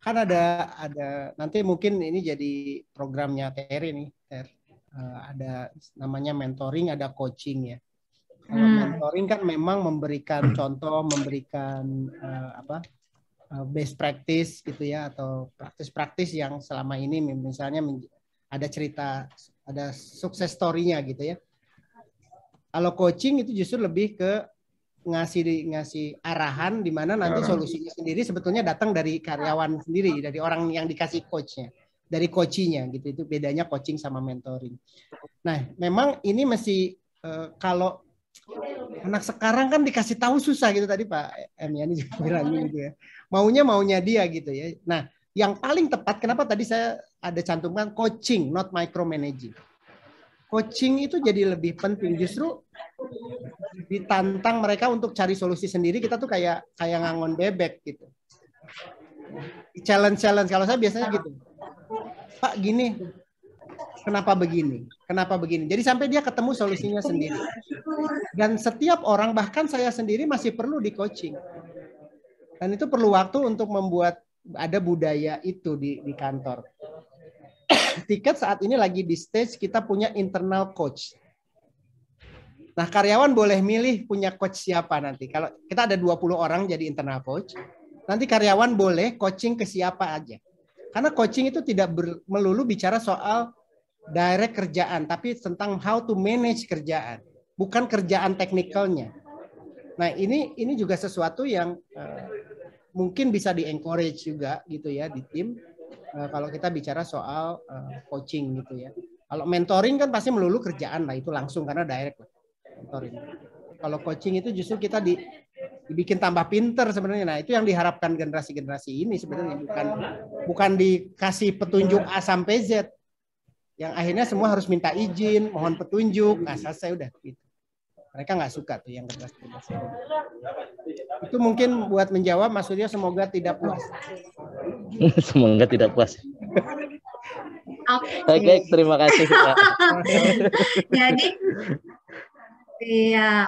Kan ada nanti mungkin ini jadi programnya Terry nih, ada namanya mentoring, ada coaching ya. Kalau mentoring kan memang memberikan contoh, memberikan best practice gitu ya, atau praktis-praktis yang selama ini misalnya ada cerita, ada sukses story-nya gitu ya. Kalau coaching itu justru lebih ke ngasih arahan di mana nanti solusinya sendiri sebetulnya datang dari karyawan sendiri, dari orang yang dikasih coachnya, dari coachinya gitu. Itu bedanya coaching sama mentoring. Nah, memang ini mesti kalau anak sekarang kan dikasih tahu susah gitu tadi Pak Yani juga bilang gitu ya. Maunya dia gitu ya. Nah, yang paling tepat kenapa tadi saya ada cantumkan coaching, not micromanaging. Coaching itu jadi lebih penting, justru ditantang mereka untuk cari solusi sendiri. Kita tuh kayak ngangon bebek gitu. Challenge. Kalau saya biasanya gitu. Pak gini, kenapa begini? Jadi sampai dia ketemu solusinya sendiri. Dan setiap orang, bahkan saya sendiri masih perlu di coaching. Dan itu perlu waktu untuk membuat ada budaya itu di kantor. Tiket saat ini lagi di stage kita punya internal coach. Nah, karyawan boleh milih punya coach siapa nanti. Kalau kita ada 20 orang jadi internal coach, nanti karyawan boleh coaching ke siapa aja. Karena coaching itu tidak melulu bicara soal direct kerjaan, tapi tentang how to manage kerjaan, bukan kerjaan teknikalnya. Nah, ini juga sesuatu yang mungkin bisa di-encourage juga gitu ya di tim. Kalau kita bicara soal coaching gitu ya. Kalau mentoring kan pasti melulu kerjaan lah, itu langsung karena direct lah. Mentoring. Kalau coaching itu justru kita dibikin tambah pinter sebenarnya. Nah, itu yang diharapkan generasi-generasi ini sebenarnya, bukan dikasih petunjuk A sampai Z. Yang akhirnya semua harus minta izin, mohon petunjuk. Nah, selesai udah gitu. Mereka nggak suka tuh yang generasi-generasi. Itu mungkin buat menjawab Mas Suryo, semoga tidak puas. Semoga tidak puas. Oke, terima kasih Pak. Jadi ya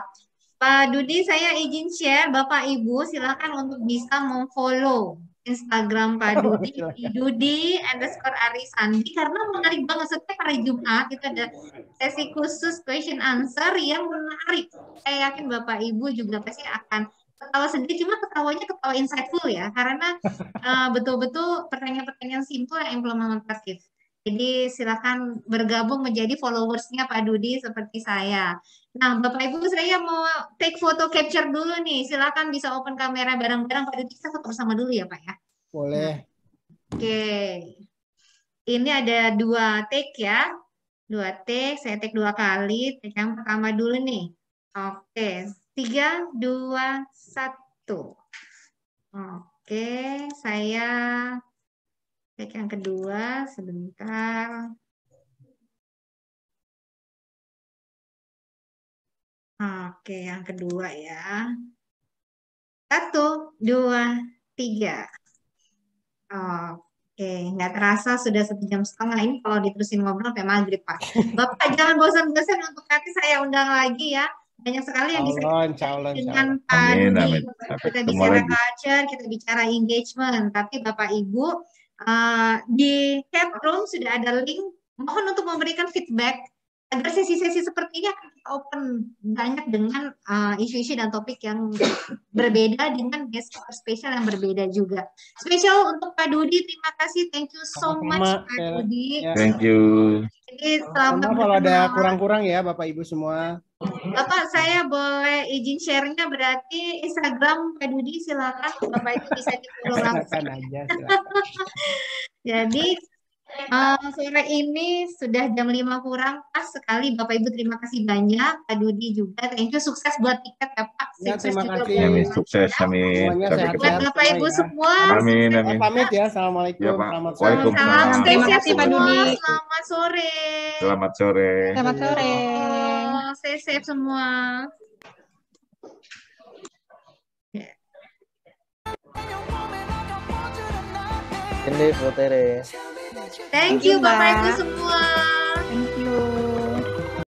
Pak Dudi, saya izin share. Bapak Ibu silakan untuk bisa memfollow Instagram Pak Dudi di Dudi_Arisandi, karena menarik banget. Setiap hari Jumat itu ada sesi khusus question answer yang menarik. Saya yakin Bapak Ibu juga pasti akan ketawa sendiri, cuma ketawanya ketawa insightful ya, karena betul-betul pertanyaan-pertanyaan simpel yang implementatif. Jadi silakan bergabung menjadi followersnya Pak Dudi seperti saya. Nah, Bapak Ibu, saya mau take foto capture dulu nih. Silakan bisa open kamera bareng-bareng. Pak Dudi, kita foto bersama dulu ya Pak ya. Boleh. Oke. Ini ada 2 take ya. 2 take, saya take 2 kali. Take yang pertama dulu nih. Oke, 3, 2, 1. Oke, saya take yang kedua sebentar. Oke, yang kedua ya. 1, 2, 3. Oke, nggak terasa sudah 1,5 jam ini kalau diterusin ngobrol sampai maghrib, Pak. Bapak jangan bosan-bosan untuk nanti saya undang lagi ya. Banyak sekali yang bisa kita dengan Pak Dudi. Kita bicara culture, kita bicara engagement. Tapi Bapak Ibu, di chat room sudah ada link. Mohon untuk memberikan feedback agar sesi-sesi seperti ini akan kita open banyak dengan isu-isu dan topik yang berbeda dengan guest spesial yang berbeda juga. Spesial untuk Pak Dudi, terima kasih, thank you so much Pak Dudi. Thank you. Jadi selamat kalau ada kurang-kurang ya Bapak Ibu semua. Bapak, saya boleh izin share-nya, berarti Instagram Pak Dudi silakan Bapak Ibu bisa di-follow langsung. Jadi sore ini sudah jam 5 kurang, pas sekali Bapak Ibu, terima kasih banyak. Pak Dudi juga, thank you, sukses buat tiket ya Pak. Ya, terima kasih. Amin, sukses, amin. Buat Bapak Ibu semua. Amin, amin. Pamit ya, assalamualaikum. Ya, Pak. Selamat sore. Waalaikumsalam. Terima kasih Pak Dudi. Selamat sore. Selamat sore. Selamat sore. Stay safe semua. Ini Bu Tere. Thank you Bapak Ibu semua.